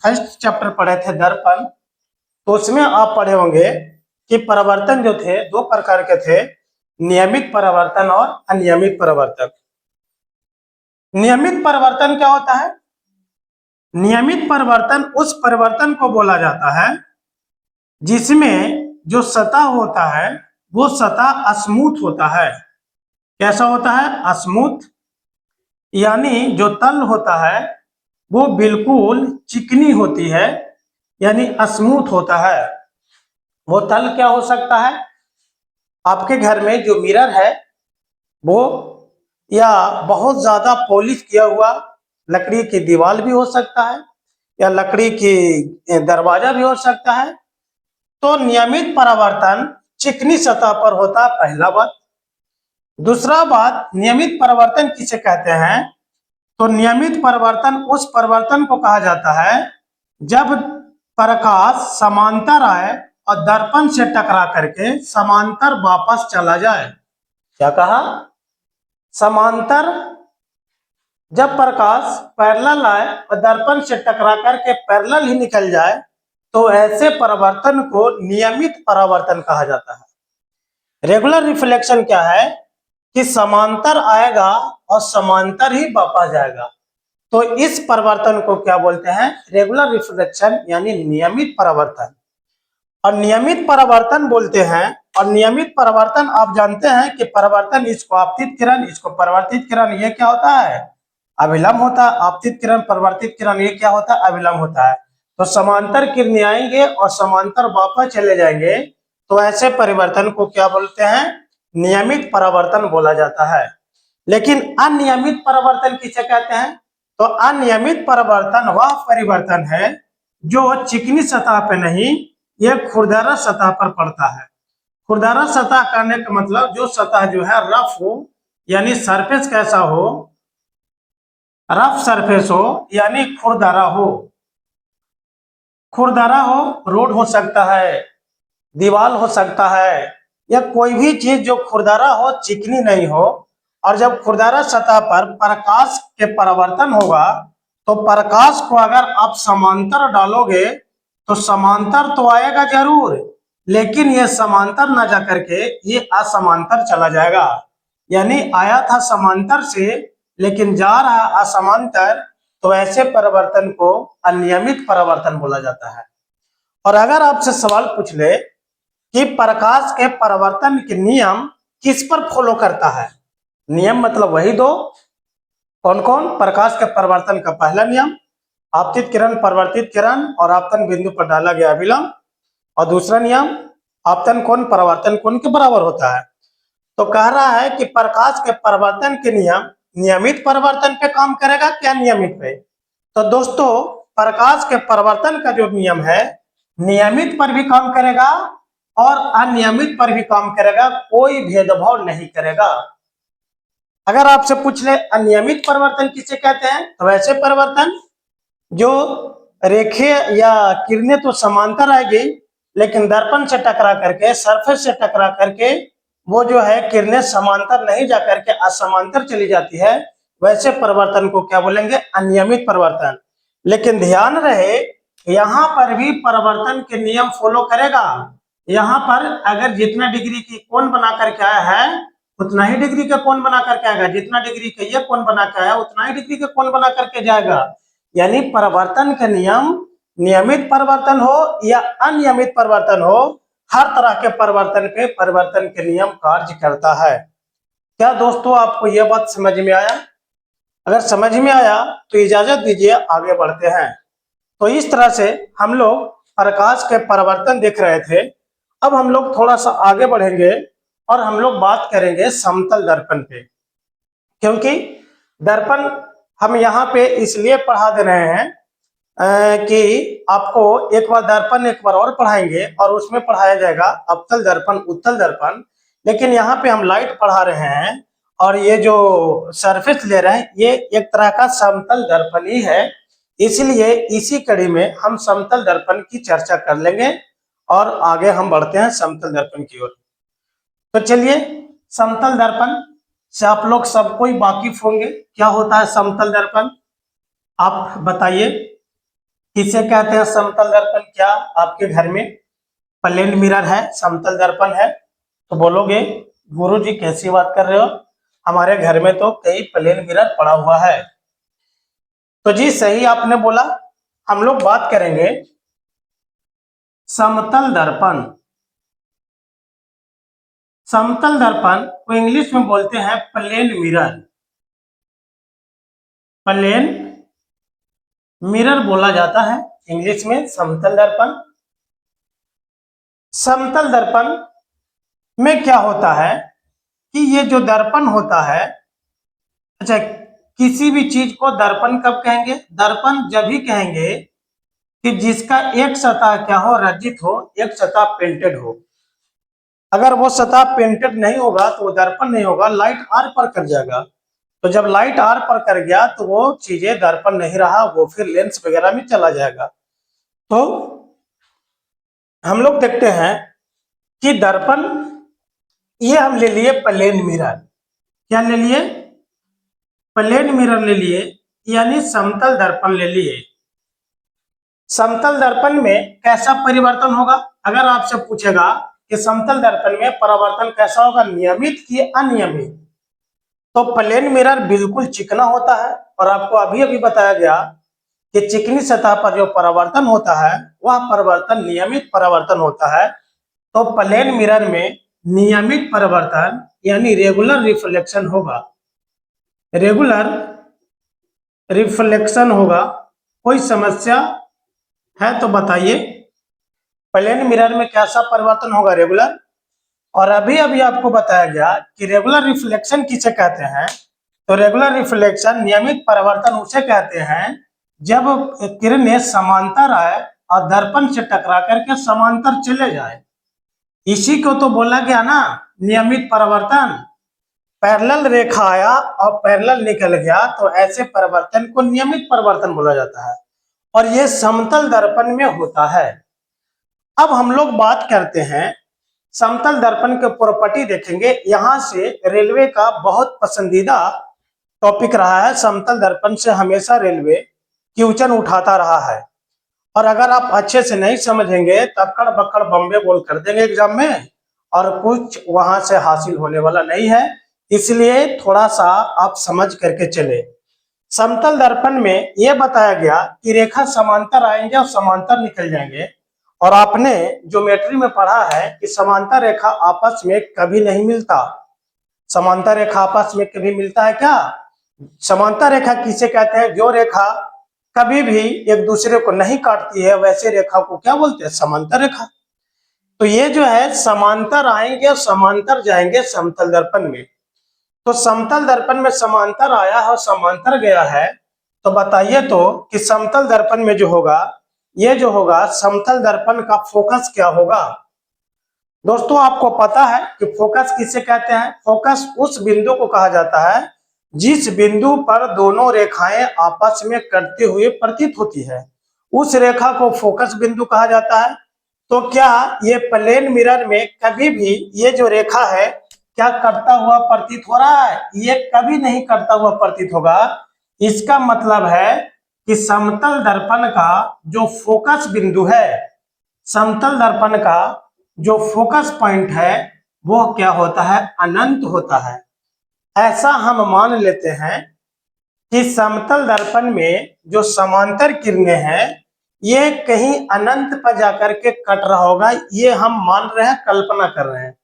फर्स्ट चैप्टर पढ़े थे दर्पण, तो उसमें आप पढ़े होंगे कि परावर्तन जो थे 2 प्रकार के थे, नियमित परावर्तन और अनियमित परावर्तन। नियमित परावर्तन क्या होता है? नियमित परावर्तन उस परिवर्तन को बोला जाता है जिसमें जो सतह होता है वो सतह स्मूथ होता है। कैसा होता है? स्मूथ, यानी जो तल होता है वो बिल्कुल चिकनी होती है, यानी स्मूथ होता है। वो तल क्या हो सकता है? आपके घर में जो मिरर है वो या बहुत ज्यादा पॉलिश किया हुआ लकड़ी की दीवार भी हो सकता है, या लकड़ी की दरवाजा भी हो सकता है। तो नियमित परावर्तन चिकनी सतह पर होता है, पहला बात। दूसरा बात, नियमित परावर्तन किसे कहते हैं? तो नियमित परावर्तन उस परावर्तन को कहा जाता है जब प्रकाश समांतर आए और दर्पण से टकरा करके समांतर वापस चला जाए। क्या कहा? समांतर, जब प्रकाश पैरेलल आए और दर्पण से टकरा करके पैरेलल ही निकल जाए तो ऐसे परावर्तन को नियमित परावर्तन कहा जाता है। रेगुलर रिफ्लेक्शन क्या है कि समांतर आएगा और समांतर ही वापस जाएगा। तो इस परावर्तन को क्या बोलते हैं? रेगुलर रिफ्लेक्शन, यानी नियमित परावर्तन। और नियमित परावर्तन बोलते हैं। और नियमित परावर्तन आप जानते हैं कि परावर्तन, इसको आपतित किरण, इसको परावर्तित किरण, ये क्या होता है? अभिलंब होता है। आपतित किरण, परावर्तित किरण, ये क्या होता है? अभिलंब होता है। तो समांतर किरणें आएंगे और समांतर वापस चले जाएंगे, तो ऐसे परिवर्तन को क्या बोलते हैं? नियमित परावर्तन बोला जाता है। लेकिन अनियमित परावर्तन किसे कहते हैं? तो अनियमित परावर्तन वह परिवर्तन है जो चिकनी सतह पे नहीं, यह खुरदरा सतह पर पड़ता है। खुरदरा सतह करने का मतलब जो सतह जो है रफ हो, यानी सरफेस कैसा हो? रफ सरफेस हो, यानी खुरदरा हो। खुरदरा हो, रोड हो सकता है, दीवार हो सकता है, या कोई भी चीज जो खुरदरा हो, चिकनी नहीं हो। और जब खुरदरा सतह पर प्रकाश के परावर्तन होगा, तो प्रकाश को अगर आप समांतर डालोगे तो समांतर तो आएगा जरूर, लेकिन ये समांतर ना जा करके ये असमांतर चला जाएगा। यानी आया था समांतर से लेकिन जा रहा असमांतर, तो ऐसे परिवर्तन को अनियमित परिवर्तन बोला जाता है। और अगर आपसे सवाल पूछ ले कि प्रकाश के परावर्तन के नियम किस पर फॉलो करता है? नियम मतलब वही दो, कौन कौन? प्रकाश के परावर्तन का पहला नियम, आपतित किरण, परावर्तित किरण और आपतन बिंदु पर डाला गया अभिलंब। और दूसरा नियम, आपतन कोण परावर्तन कोण के बराबर होता है। तो कह रहा है कि प्रकाश के परावर्तन के नियम नियमित परिवर्तन पे काम करेगा क्या नियमित पे? तो दोस्तों, प्रकाश के परावर्तन का जो नियम है नियमित पर भी काम करेगा और अनियमित पर भी काम करेगा, कोई भेदभाव नहीं करेगा। अगर आपसे पूछ ले अनियमित परिवर्तन किसे कहते हैं, तो वैसे परिवर्तन जो रेखीय या किरणें तो समांतर आएगी, लेकिन दर्पण से टकरा करके, सरफेस से टकरा करके वो जो है किरणें समांतर नहीं जा करके असमांतर चली जाती है, वैसे परिवर्तन को क्या बोलेंगे? अनियमित परिवर्तन। लेकिन ध्यान रहे, यहाँ पर भी परिवर्तन के नियम फॉलो करेगा। यहाँ पर अगर जितना डिग्री की कोण बना करके आया है उतना ही डिग्री का कोण बना करके आएगा, जितना डिग्री का ये कोण बना के आया उतना ही डिग्री का कोण बना करके जाएगा। यानी परिवर्तन के नियम नियमित परिवर्तन हो या अनियमित परिवर्तन हो, हर तरह के परिवर्तन पे परिवर्तन के नियम कार्य करता है। क्या दोस्तों आपको यह बात समझ में आया? अगर समझ में आया तो इजाजत दीजिए आगे बढ़ते हैं। तो इस तरह से हम लोग प्रकाश के परिवर्तन देख रहे थे। अब हम लोग थोड़ा सा आगे बढ़ेंगे और हम लोग बात करेंगे समतल दर्पण पे, क्योंकि दर्पण हम यहाँ पे इसलिए पढ़ा दे रहे हैं कि आपको एक बार दर्पण एक बार और पढ़ाएंगे और उसमें पढ़ाया जाएगा अवतल दर्पण, उत्तल दर्पण। लेकिन यहाँ पे हम लाइट पढ़ा रहे हैं और ये जो सरफेस ले रहे हैं ये एक तरह का समतल दर्पण ही है, इसलिए इसी कड़ी में हम समतल दर्पण की चर्चा कर लेंगे और आगे हम बढ़ते हैं समतल दर्पण की ओर। तो चलिए, समतल दर्पण से आप लोग सब कोई वाकिफ होंगे। क्या होता है समतल दर्पण? आप बताइए किसे कहते हैं समतल दर्पण? क्या आपके घर में प्लेन मिरर है, समतल दर्पण है? तो बोलोगे गुरुजी कैसी बात कर रहे हो, हमारे घर में तो कई प्लेन मिरर पड़ा हुआ है। तो जी सही आपने बोला। हम लोग बात करेंगे समतल दर्पण। समतल दर्पण को इंग्लिश में बोलते हैं प्लेन मिरर। प्लेन मिरर बोला जाता है इंग्लिश में समतल दर्पण। समतल दर्पण में क्या होता है कि ये जो दर्पण होता है, अच्छा, किसी भी चीज को दर्पण कब कहेंगे? दर्पण जब भी कहेंगे कि जिसका एक सतह क्या हो? रचित हो, एक सतह पेंटेड हो। अगर वो सतह पेंटेड नहीं होगा तो वो दर्पण नहीं होगा, लाइट आर पर कर जाएगा। तो जब लाइट आर पर कर गया तो वो चीजें दर्पण नहीं रहा, वो फिर लेंस वगैरह में चला जाएगा। तो हम लोग देखते हैं कि दर्पण ये हम ले लिए प्लेन मिरर। क्या ले लिए? प्लेन मिरर ले लिए, यानी समतल दर्पण ले लिए। समतल दर्पण में कैसा परिवर्तन होगा? अगर आपसे पूछेगा कि समतल दर्पण में परावर्तन कैसा होगा, नियमित कि अनियमित, तो प्लेन मिरर बिल्कुल चिकना होता है। और आपको अभी अभी बताया गया कि चिकनी सतह पर जो परावर्तन होता है वह परावर्तन नियमित परावर्तन होता है। तो प्लेन मिरर में नियमित परावर्तन यानी रेगुलर रिफ्लेक्शन होगा, रेगुलर रिफ्लेक्शन होगा। कोई समस्या है तो बताइए। प्लेन मिरर में कैसा परिवर्तन होगा? रेगुलर। और अभी अभी आपको बताया गया कि रेगुलर रिफ्लेक्शन किसे कहते हैं। तो रेगुलर रिफ्लेक्शन नियमित परावर्तन उसे कहते हैं जब किरणें समांतर आए और दर्पण से टकरा करके समांतर चले जाए। इसी को तो बोला गया ना नियमित परावर्तन। पैरेलल रेखा आया और पैरेलल निकल गया तो ऐसे परिवर्तन को नियमित परिवर्तन बोला जाता है और यह समतल दर्पण में होता है। अब हम लोग बात करते हैं समतल दर्पण के प्रॉपर्टी देखेंगे। यहां से रेलवे का बहुत पसंदीदा टॉपिक रहा है। समतल दर्पण से हमेशा रेलवे क्वेश्चन उठाता रहा है और अगर आप अच्छे से नहीं समझेंगे तो अक्कड़ बक्कड़ बम्बे बोल कर देंगे एग्जाम में और कुछ वहां से हासिल होने वाला नहीं है। इसलिए थोड़ा सा आप समझ करके चले। समतल दर्पण में यह बताया गया कि रेखा समांतर आएंगे और समांतर निकल जाएंगे। और आपने ज्योमेट्री में पढ़ा है कि समांतर रेखा आपस में कभी नहीं मिलता। समांतर रेखा आपस में कभी मिलता है क्या? समांतर रेखा किसे कहते हैं? जो रेखा कभी भी एक दूसरे को नहीं काटती है वैसे रेखा को क्या बोलते हैं? समांतर रेखा। तो ये जो है समांतर आएंगे और समांतर जाएंगे समतल दर्पण में। तो समतल दर्पण में समांतर आया है और समांतर गया है। तो बताइए तो कि समतल दर्पण में जो होगा, ये जो होगा समतल दर्पण का फोकस क्या होगा? दोस्तों आपको पता है कि फोकस किसे कहते हैं? फोकस उस बिंदु को कहा जाता है जिस बिंदु पर दोनों रेखाएं आपस में कटते हुए प्रतीत होती है, उस रेखा को फोकस बिंदु कहा जाता है। तो क्या ये प्लेन मिरर में कभी भी ये जो रेखा है क्या कटता हुआ प्रतीत हो रहा है? ये कभी नहीं कटता हुआ प्रतीत होगा। इसका मतलब है कि समतल दर्पण का जो फोकस बिंदु है, समतल दर्पण का जो फोकस पॉइंट है वो क्या होता है? अनंत होता है। ऐसा हम मान लेते हैं कि समतल दर्पण में जो समांतर किरणें हैं ये कहीं अनंत पर जाकर के कट रहा होगा। ये हम मान रहे हैं, कल्पना कर रहे हैं।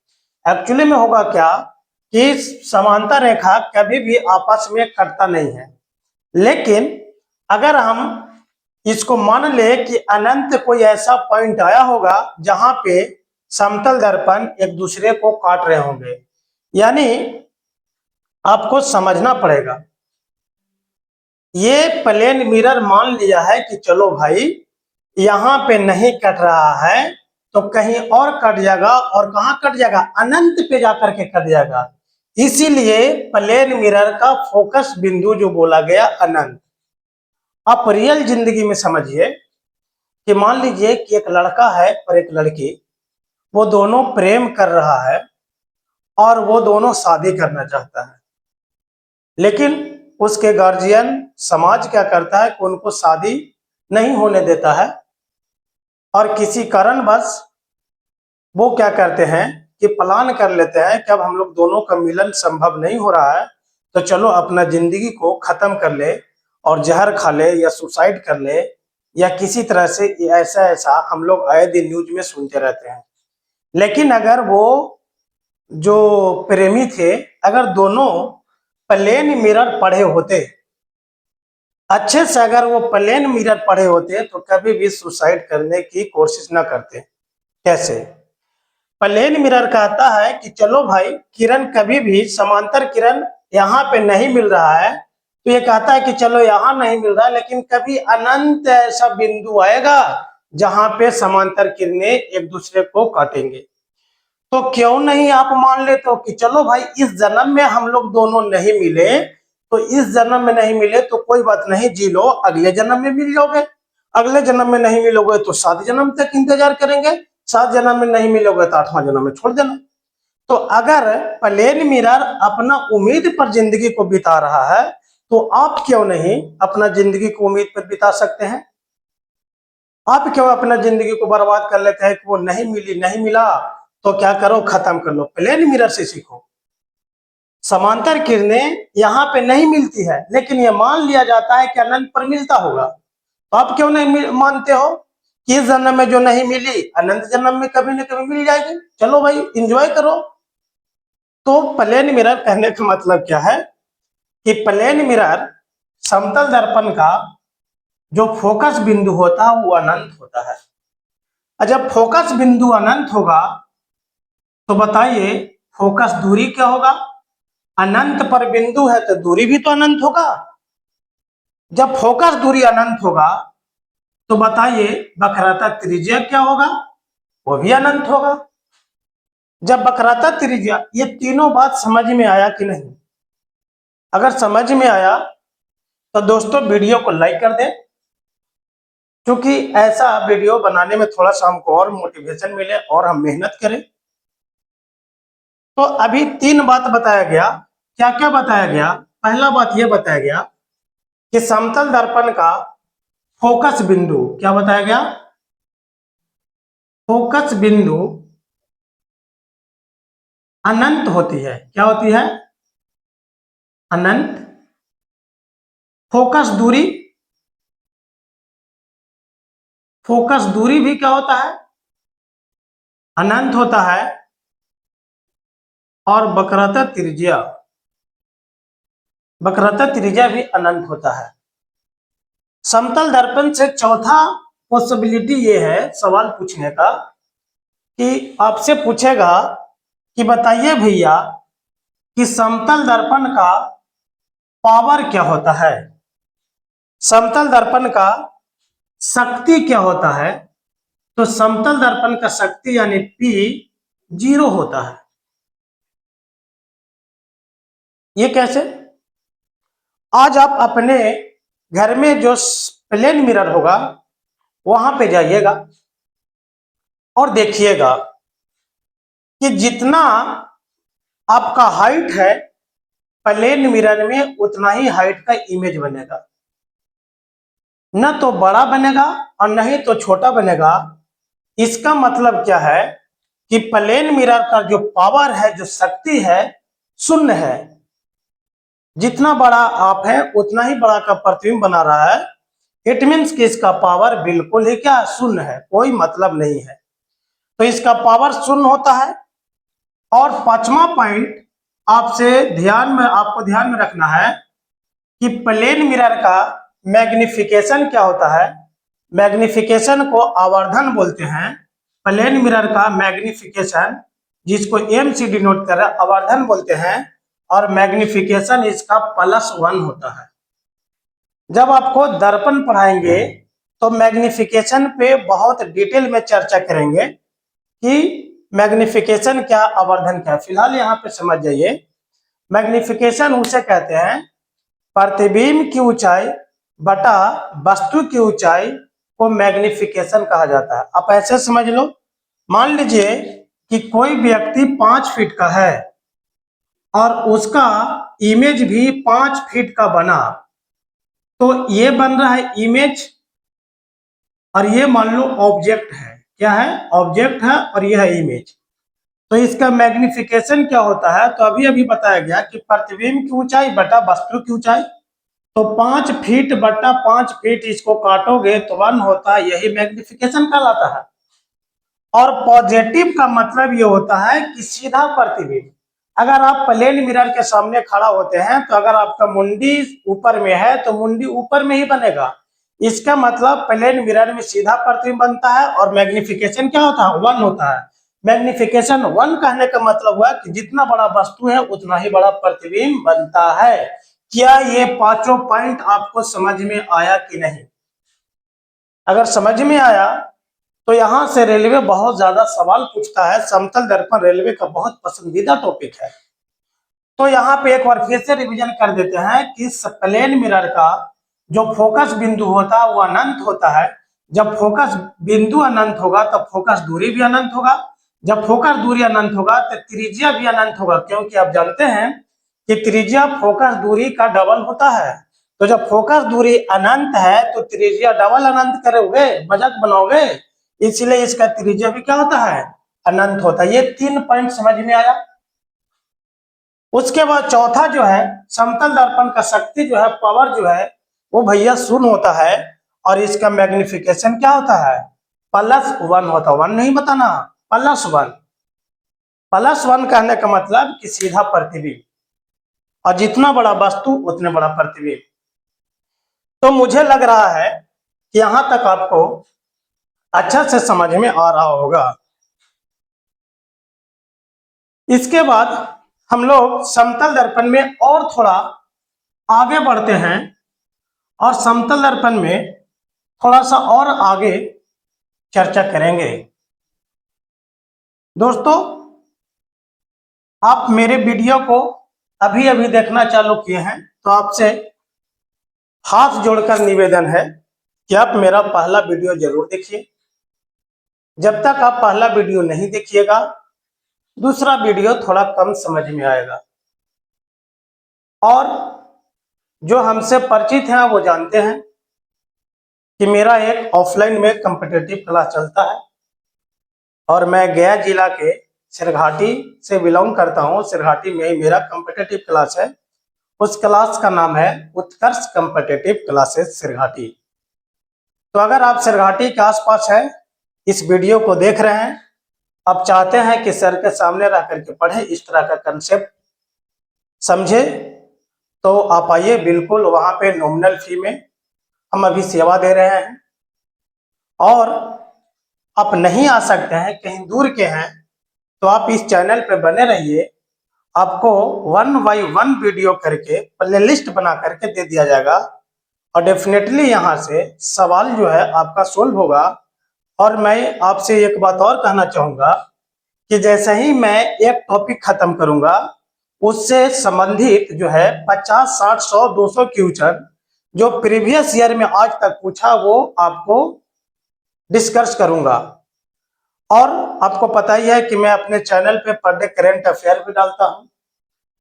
एक्चुअली में होगा क्या कि समांतर रेखा कभी भी आपस में कटता नहीं है। लेकिन अगर हम इसको मान ले कि अनंत कोई ऐसा पॉइंट आया होगा जहां पे समतल दर्पण एक दूसरे को काट रहे होंगे, यानी आपको समझना पड़ेगा। ये प्लेन मिरर मान लिया है कि चलो भाई यहाँ पे नहीं कट रहा है तो कहीं और कट जाएगा, और कहाँ कट जाएगा? अनंत पे जाकर के कट जाएगा। इसीलिए प्लेन मिरर का फोकस बिंदु जो बोला गया अनंत। आप रियल जिंदगी में समझिए कि मान लीजिए कि एक लड़का है और एक लड़की, वो दोनों प्रेम कर रहा है और वो दोनों शादी करना चाहता है, लेकिन उसके गार्जियन समाज क्या करता है कि उनको शादी नहीं होने देता है और किसी कारणवश वो क्या करते हैं कि प्लान कर लेते हैं कि अब हम लोग दोनों का मिलन संभव नहीं हो रहा है तो चलो अपना जिंदगी को खत्म कर ले और जहर खा ले या सुसाइड कर ले या किसी तरह से ऐसा ऐसा हम लोग आए दिन न्यूज में सुनते रहते हैं। लेकिन अगर वो जो प्रेमी थे, अगर दोनों प्लेन मिरर पढ़े होते अच्छे से, अगर वो प्लेन मिरर पढ़े होते तो कभी भी सुसाइड करने की कोशिश ना करते। कैसे? प्लेन मिरर कहता है कि चलो भाई किरण कभी भी समांतर किरण यहाँ पे नहीं मिल रहा है, तो ये कहता है कि चलो यहाँ नहीं मिल रहा, लेकिन कभी अनंत ऐसा बिंदु आएगा जहां पे समांतर किरणें एक दूसरे को काटेंगे। तो क्यों नहीं आप मान ले तो कि चलो भाई इस जन्म में हम लोग दोनों नहीं मिले, तो इस जन्म में नहीं मिले तो कोई बात नहीं, जी लो, अगले जन्म में मिल जाओगे। अगले जन्म में नहीं मिलोगे तो 7 जन्म तक इंतजार करेंगे, 7 जन्म में नहीं मिलोगे तो 8वां जन्म में छोड़ देना। तो अगर प्लेन मिरर अपना उम्मीद पर जिंदगी को बिता रहा है तो आप क्यों नहीं अपना जिंदगी को उम्मीद पर बिता सकते हैं? आप क्यों अपना जिंदगी को बर्बाद कर लेते हैं कि वो नहीं मिली, नहीं मिला तो क्या करो, खत्म कर लो। प्लेन मिरर से सीखो। समांतर किरणें यहाँ पे नहीं मिलती है, लेकिन ये मान लिया जाता है कि अनंत पर मिलता होगा। तो आप क्यों नहीं मानते हो कि इस जन्म में जो नहीं मिली अनंत जन्म में कभी न कभी मिल जाएगी? चलो भाई एंजॉय करो। तो प्लेन मिरर कहने का मतलब क्या है कि प्लेन मिरर समतल दर्पण का जो फोकस बिंदु होता है वो अनंत होता है। और जब फोकस बिंदु अनंत होगा तो बताइए फोकस दूरी क्या होगा? अनंत पर बिंदु है तो दूरी भी तो अनंत होगा। जब फोकस दूरी अनंत होगा तो बताइए वक्रता त्रिज्या क्या होगा? वो भी अनंत होगा। जब वक्रता त्रिज्या, ये तीनों बात समझ में आया कि नहीं? अगर समझ में आया तो दोस्तों वीडियो को लाइक कर दें, क्योंकि ऐसा वीडियो बनाने में थोड़ा सा हमको और मोटिवेशन मिले और हम मेहनत करें। तो अभी तीन बात बताया गया। क्या क्या बताया गया? पहला बात यह बताया गया कि समतल दर्पण का फोकस बिंदु, क्या बताया गया? फोकस बिंदु अनंत होती है। क्या होती है? अनंत। फोकस दूरी, फोकस दूरी भी क्या होता है? अनंत होता है। और वक्रता त्रिज्या, वक्रता त्रिज्या भी अनंत होता है। समतल दर्पण से चौथा पॉसिबिलिटी ये है सवाल पूछने का कि आपसे पूछेगा कि बताइए भैया कि समतल दर्पण का पावर क्या होता है? समतल दर्पण का शक्ति क्या होता है? तो समतल दर्पण का शक्ति यानी P 0 होता है। ये कैसे? आज आप अपने घर में जो प्लेन मिरर होगा वहां पे जाइएगा और देखिएगा कि जितना आपका हाइट है प्लेन मिरर में उतना ही हाइट का इमेज बनेगा। न तो बड़ा बनेगा और न ही तो छोटा बनेगा। इसका मतलब क्या है कि प्लेन मिरर का जो पावर है, जो शक्ति है, शून्य है। जितना बड़ा आप है उतना ही बड़ा का प्रतिबिंब बना रहा है। इट मीन्स कि इसका पावर बिल्कुल ही क्या, शून्य है, कोई मतलब नहीं है। तो इसका पावर शून्य होता है। और पांचवा पॉइंट आपको ध्यान में रखना है कि प्लेन मिरर का मैग्निफिकेशन क्या होता है? मैग्निफिकेशन को आवर्धन बोलते हैं। प्लेन मिरर का मैग्निफिकेशन, जिसको एम से डिनोट कर रहा है, आवर्धन बोलते हैं। और मैग्निफिकेशन इसका +1 होता है। जब आपको दर्पण पढ़ाएंगे तो मैग्निफिकेशन पे बहुत डिटेल में चर्चा करेंगे कि मैग्निफिकेशन क्या, आवर्धन क्या। फिलहाल यहाँ पे समझ जाइए, मैग्निफिकेशन उसे कहते हैं प्रतिबिंब की ऊंचाई बटा वस्तु की ऊंचाई को मैग्निफिकेशन कहा जाता है। आप ऐसे समझ लो, मान लीजिए कि कोई व्यक्ति 5 फीट का है और उसका इमेज भी 5 फीट का बना, तो ये बन रहा है इमेज और ये मान लो ऑब्जेक्ट है। क्या है? ऑब्जेक्ट है और यह है इमेज। तो इसका मैग्निफिकेशन क्या होता है? तो अभी अभी बताया गया कि प्रतिबिंब की ऊंचाई बटा वस्तु की ऊंचाई। तो 5 फीट बटा 5 फीट, इसको काटोगे तो 1 होता है, यही मैग्निफिकेशन कहलाता है। और पॉजिटिव का मतलब ये होता है कि सीधा प्रतिबिंब। अगर आप प्लेन मिरर के सामने खड़ा होते हैं तो अगर आपका मुंडी ऊपर में है तो मुंडी ऊपर में ही बनेगा। इसका मतलब प्लेन मिरर में सीधा प्रतिबिंब बनता है और मैग्निफिकेशन क्या होता है? 1 होता है। मैग्निफिकेशन 1 कहने का मतलब हुआ कि जितना बड़ा वस्तु है उतना ही बड़ा प्रतिबिंब बनता है। क्या ये पांचों पॉइंट आपको समझ में आया कि नहीं? अगर समझ में आया तो यहां से रेलवे बहुत ज्यादा सवाल पूछता है। समतल दर्पण रेलवे का बहुत पसंदीदा टॉपिक है। तो यहाँ पे एक बार फिर से रिवीजन कर देते हैं कि प्लेन मिरर का जो फोकस बिंदु होता है वो अनंत होता है। जब फोकस बिंदु अनंत होगा तब फोकस दूरी भी अनंत होगा। जब फोकस दूरी अनंत होगा तो त्रिज्या भी अनंत होगा, क्योंकि आप जानते हैं कि त्रिज्या फोकस दूरी का डबल होता है। तो जब फोकस दूरी अनंत है तो त्रिज्या डबल अनंत करोगे, मजाक बनाओगे, इसलिए इसका त्रिज्या भी क्या होता है? अनंत होता है। ये 3 पॉइंट समझ में आया। उसके बाद चौथा जो है, समतल दर्पण का शक्ति जो है, पावर जो है, वो भैया शून्य होता है। और इसका मैग्निफिकेशन क्या होता है, +1 होता है। 1 नहीं बताना, +1। +1 कहने का मतलब कि सीधा प्रतिबिंब, और जितना बड़ा वस्तु उतने बड़ा प्रतिबिंब। तो मुझे लग रहा है कि यहां तक आपको अच्छा से समझ में आ रहा होगा। इसके बाद हम लोग समतल दर्पण में और थोड़ा आगे बढ़ते हैं, और समतल दर्पण में थोड़ा सा और आगे चर्चा करेंगे। दोस्तों, आप मेरे वीडियो को अभी अभी देखना चालू किए हैं तो आपसे हाथ जोड़कर निवेदन है कि आप मेरा पहला वीडियो जरूर देखिए। जब तक आप पहला वीडियो नहीं देखिएगा, दूसरा वीडियो थोड़ा कम समझ में आएगा। और जो हमसे परिचित हैं वो जानते हैं कि मेरा एक ऑफलाइन में कॉम्पिटिटिव क्लास चलता है, और मैं गया जिला के सिरघाटी से बिलोंग करता हूँ। सिरघाटी में ही मेरा कॉम्पिटिटिव क्लास है। उस क्लास का नाम है उत्कर्ष कॉम्पिटिटिव क्लासेस सिरघाटी। तो अगर आप सिरघाटी के आसपास है, इस वीडियो को देख रहे हैं, आप चाहते हैं कि सर के सामने रह करके पढ़े, इस तरह का कंसेप्ट समझे, तो आप आइए। बिल्कुल वहां पे नॉमिनल फी में हम अभी सेवा दे रहे हैं। और आप नहीं आ सकते हैं, कहीं दूर के हैं, तो आप इस चैनल पे बने रहिए। आपको 1 बाय 1 वीडियो करके प्ले लिस्ट बना करके दे दिया जाएगा, और डेफिनेटली यहाँ से सवाल जो है आपका सोल्व होगा। और मैं आपसे एक बात और कहना चाहूंगा कि जैसे ही मैं एक टॉपिक खत्म करूंगा, उससे संबंधित जो है 50, 60, 100, 200 क्वेश्चन जो प्रीवियस ईयर में आज तक पूछा, वो आपको डिस्कस करूंगा। और आपको पता ही है कि मैं अपने चैनल पे पर डे करेंट अफेयर भी डालता हूं,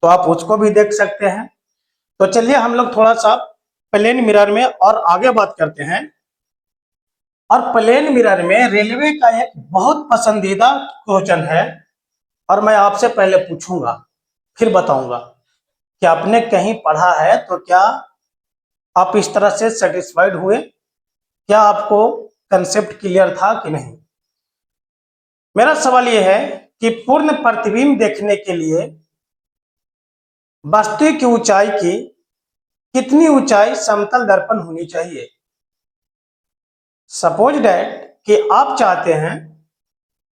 तो आप उसको भी देख सकते हैं। तो चलिए हम लोग थोड़ा सा प्लेन मिरर में और आगे बात करते हैं। और प्लेन मिरर में रेलवे का एक बहुत पसंदीदा क्वेश्चन है, और मैं आपसे पहले पूछूंगा फिर बताऊंगा कि आपने कहीं पढ़ा है तो क्या आप इस तरह से सेटिस्फाइड हुए, क्या आपको कंसेप्ट क्लियर था कि नहीं। मेरा सवाल यह है कि पूर्ण प्रतिबिंब देखने के लिए वस्तु की ऊंचाई की कितनी ऊंचाई समतल दर्पण होनी चाहिए। सपोज डैट कि आप चाहते हैं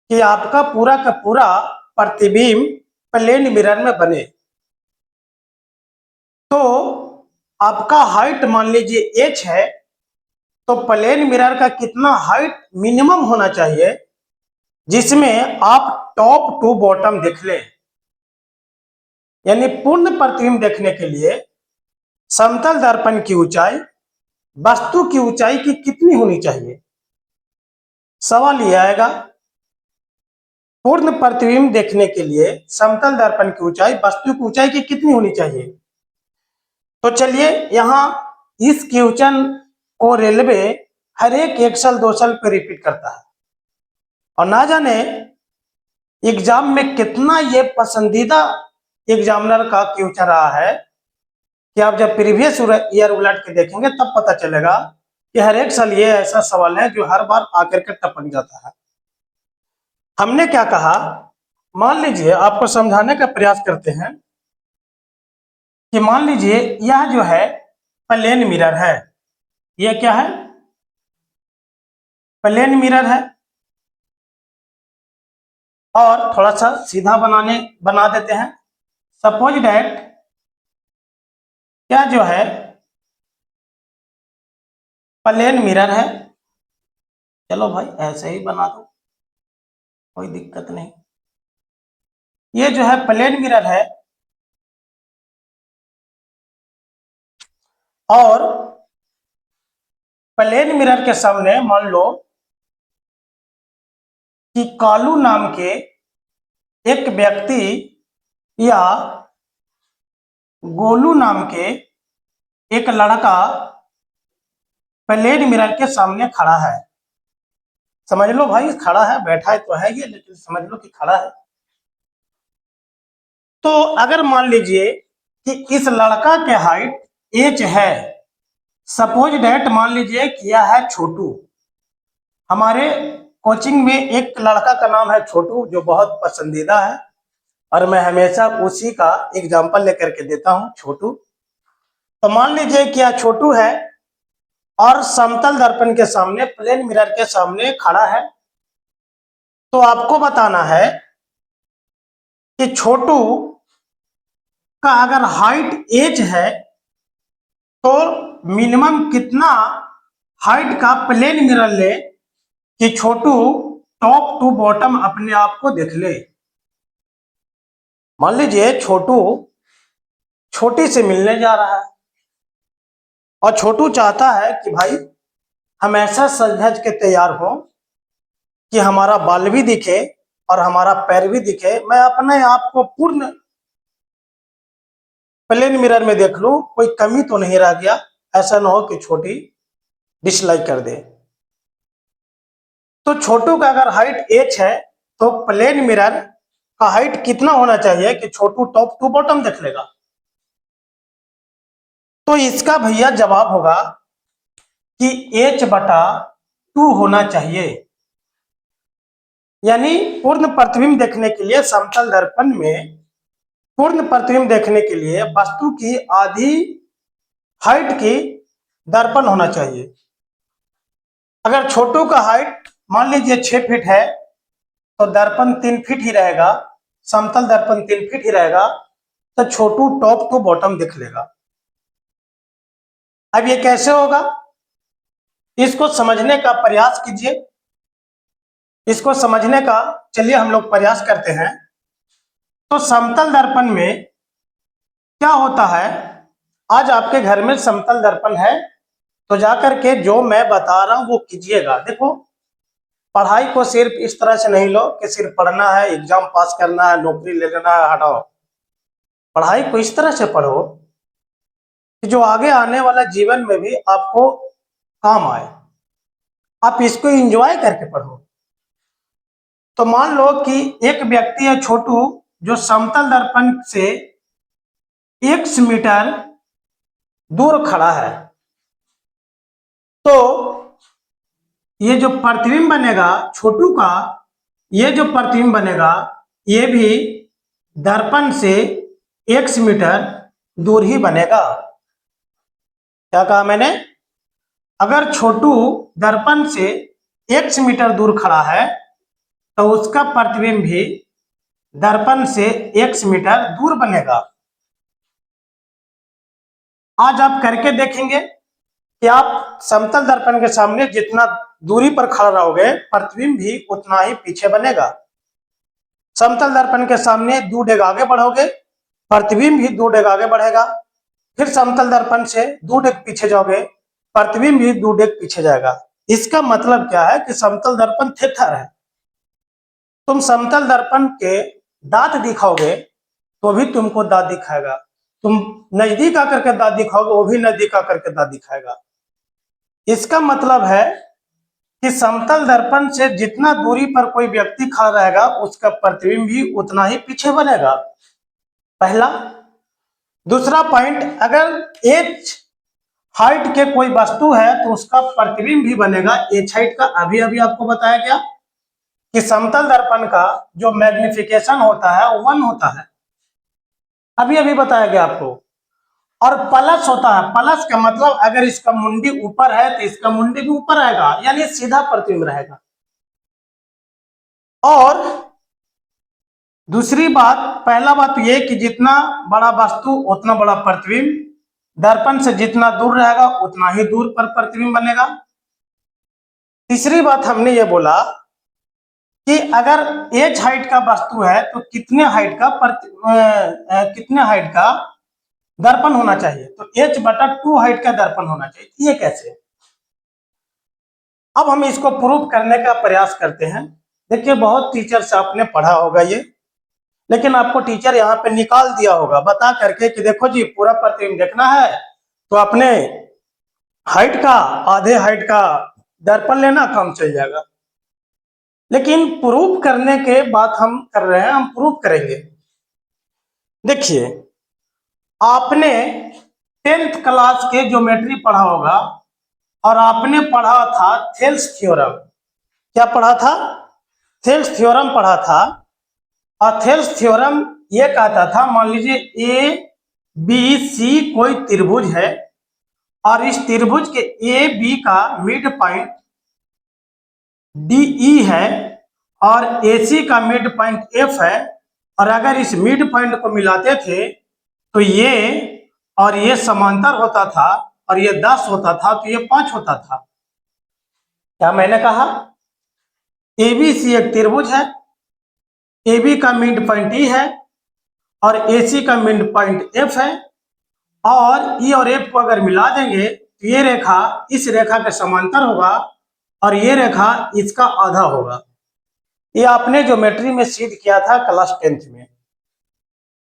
कि आपका पूरा का पूरा प्रतिबिंब प्लेन मिरर में बने, तो आपका हाइट मान लीजिए h है, तो प्लेन मिरर का कितना हाइट मिनिमम होना चाहिए जिसमें आप टॉप टू बॉटम देख लें। यानी पूर्ण प्रतिबिंब देखने के लिए समतल दर्पण की ऊंचाई वस्तु की ऊंचाई की कितनी होनी चाहिए। सवाल यह आएगा, पूर्ण प्रतिबिंब देखने के लिए समतल दर्पण की ऊंचाई वस्तु की ऊंचाई की कितनी होनी चाहिए। तो चलिए यहाँ इस क्वेश्चन को रेलवे हर एक 1 साल 2 साल पे रिपीट करता है, और ना जाने एग्जाम में कितना ये पसंदीदा एग्जामिनर का क्वेश्चन रहा है कि आप जब प्रीवियस ईयर उलट के देखेंगे तब पता चलेगा कि हर एक साल ये ऐसा सवाल है जो हर बार आकर के टपक जाता है। हमने क्या कहा, मान लीजिए आपको समझाने का प्रयास करते हैं कि मान लीजिए यह जो है प्लेन मिरर है। यह क्या है, प्लेन मिरर है। और थोड़ा सा सीधा बना देते हैं। सपोज डैट क्या जो है प्लेन मिरर है। चलो भाई ऐसे ही बना दो, कोई दिक्कत नहीं। ये जो है प्लेन मिरर है, और प्लेन मिरर के सामने मान लो कि कालू नाम के एक व्यक्ति या गोलू नाम के एक लड़का प्लेन मिरर के सामने खड़ा है। समझ लो भाई, खड़ा है, बैठा है तो है ये, लेकिन समझ लो कि खड़ा है। तो अगर मान लीजिए कि इस लड़का के हाइट h है, सपोज डेट मान लीजिए कि यह है छोटू। हमारे कोचिंग में एक लड़का का नाम है छोटू जो बहुत पसंदीदा है और मैं हमेशा उसी का एग्जाम्पल लेकर के देता हूं, छोटू। तो मान लीजिए कि यह छोटू है और समतल दर्पण के सामने, प्लेन मिरर के सामने खड़ा है। तो आपको बताना है कि छोटू का अगर हाइट एज है तो मिनिमम कितना हाइट का प्लेन मिरर ले कि छोटू टॉप टू बॉटम अपने आप को देख ले। मान लीजिए छोटू छोटी से मिलने जा रहा है और छोटू चाहता है कि भाई हम ऐसा सज धज के तैयार हो कि हमारा बाल भी दिखे और हमारा पैर भी दिखे, मैं अपने आप को पूर्ण प्लेन मिरर में देख लूं, कोई कमी तो नहीं रह गया, ऐसा ना हो कि छोटी डिसलाइक कर दे। तो छोटू का अगर हाइट एच है तो प्लेन मिरर का हाइट कितना होना चाहिए कि छोटू टॉप टू बॉटम देख लेगा। तो इसका भैया जवाब होगा कि h/2 होना चाहिए। यानी पूर्ण प्रतिबिंब देखने के लिए समतल दर्पण में पूर्ण प्रतिबिंब देखने के लिए वस्तु की आधी हाइट की दर्पण होना चाहिए। अगर छोटू का हाइट मान लीजिए 6 फीट है तो दर्पण 3 फीट ही रहेगा, समतल दर्पण 3 फीट ही रहेगा, तो छोटू टॉप टू बॉटम देख लेगा। अब ये कैसे होगा, इसको समझने का प्रयास कीजिए। इसको समझने का चलिए हम लोग प्रयास करते हैं। तो समतल दर्पण में क्या होता है, आज आपके घर में समतल दर्पण है तो जाकर के जो मैं बता रहा हूं वो कीजिएगा। देखो, पढ़ाई को सिर्फ इस तरह से नहीं लो कि सिर्फ पढ़ना है, एग्जाम पास करना है, नौकरी ले लेना है, हटाओ। पढ़ाई को इस तरह से पढ़ो कि जो आगे आने वाला जीवन में भी आपको काम आए, आप इसको एंजॉय करके पढ़ो। तो मान लो कि एक व्यक्ति है छोटू जो समतल दर्पण से 1 मीटर दूर खड़ा है। तो ये जो प्रतिबिंब बनेगा छोटू का, ये जो प्रतिबिंब बनेगा ये भी दर्पण से 1 मीटर दूर ही बनेगा। क्या कहा मैंने, अगर छोटू दर्पण से 1 मीटर दूर खड़ा है तो उसका प्रतिबिंब भी दर्पण से 1 मीटर दूर बनेगा। आज आप करके देखेंगे कि आप समतल दर्पण के सामने जितना दूरी पर खड़ा रहोगे प्रतिबिंब भी उतना ही पीछे बनेगा। समतल दर्पण के सामने 2 डेग आगे बढ़ोगे, प्रतिबिंब भी 2 डेग आगे बढ़ेगा। फिर समतल दर्पण से 2 डेग पीछे जाओगे, प्रतिबिंब भी 2 डेग पीछे जाएगा। इसका मतलब क्या है कि समतल दर्पण थिएटर है। तुम समतल दर्पण के दांत दिखाओगे तो भी तुमको दांत दिखाएगा, तुम नजदीक आकर के दांत दिखाओगे वो भी नजदीक आकर के दांत दिखाएगा। इसका मतलब है कि समतल दर्पण से जितना दूरी पर कोई व्यक्ति खड़ा रहेगा उसका प्रतिबिंब भी उतना ही पीछे बनेगा, पहला। दूसरा पॉइंट, अगर एच हाइट के कोई वस्तु है तो उसका प्रतिबिंब भी बनेगा एच हाइट का। अभी अभी आपको बताया गया कि समतल दर्पण का जो मैग्निफिकेशन होता है 1 होता है, अभी अभी बताया गया आपको। और प्लस होता है, प्लस का मतलब अगर इसका मुंडी ऊपर है तो इसका मुंडी भी ऊपर आएगा, यानी सीधा प्रतिबिंब रहेगा। और दूसरी बात, पहला बात ये कि जितना बड़ा वस्तु उतना बड़ा प्रतिबिंब, दर्पण से जितना दूर रहेगा उतना ही दूर पर प्रतिबिंब बनेगा। तीसरी बात हमने ये बोला कि अगर एच हाइट का वस्तु है तो कितने हाइट का दर्पण होना चाहिए, तो h/2 हाइट का दर्पण होना चाहिए। ये कैसे, अब हम इसको प्रूव करने का प्रयास करते हैं। देखिए, बहुत टीचर से आपने पढ़ा होगा ये, लेकिन आपको टीचर यहाँ पे निकाल दिया होगा बता करके कि देखो जी पूरा प्रतिबिंब देखना है तो अपने हाइट का आधे हाइट का दर्पण लेना, काम चल जाएगा। लेकिन प्रूफ करने के बात हम कर रहे हैं, हम प्रूफ करेंगे। देखिए, आपने 10th क्लास के ज्योमेट्री पढ़ा होगा और आपने पढ़ा था थेल्स थ्योरम। क्या पढ़ा था? थेल्स थ्योरम पढ़ा था। और थेल्स थ्योरम ये कहता था, मान लीजिए ए बी सी कोई त्रिभुज है और इस त्रिभुज के ए बी का मिड पॉइंट डी ई है और ए सी का मिड पॉइंट एफ है, और अगर इस मिड पॉइंट को मिलाते थे तो ये और ये समांतर होता था और ये 10 होता था तो ये 5 होता था। क्या मैंने कहा? ए बी सी एक त्रिभुज है, ए बी का मिड पॉइंट ई है और ए सी का मिड पॉइंट एफ है, और ई और एफ को अगर मिला देंगे तो ये रेखा इस रेखा के समांतर होगा और ये रेखा इसका आधा होगा। ये आपने ज्योमेट्री में सिद्ध किया था क्लास 10th में।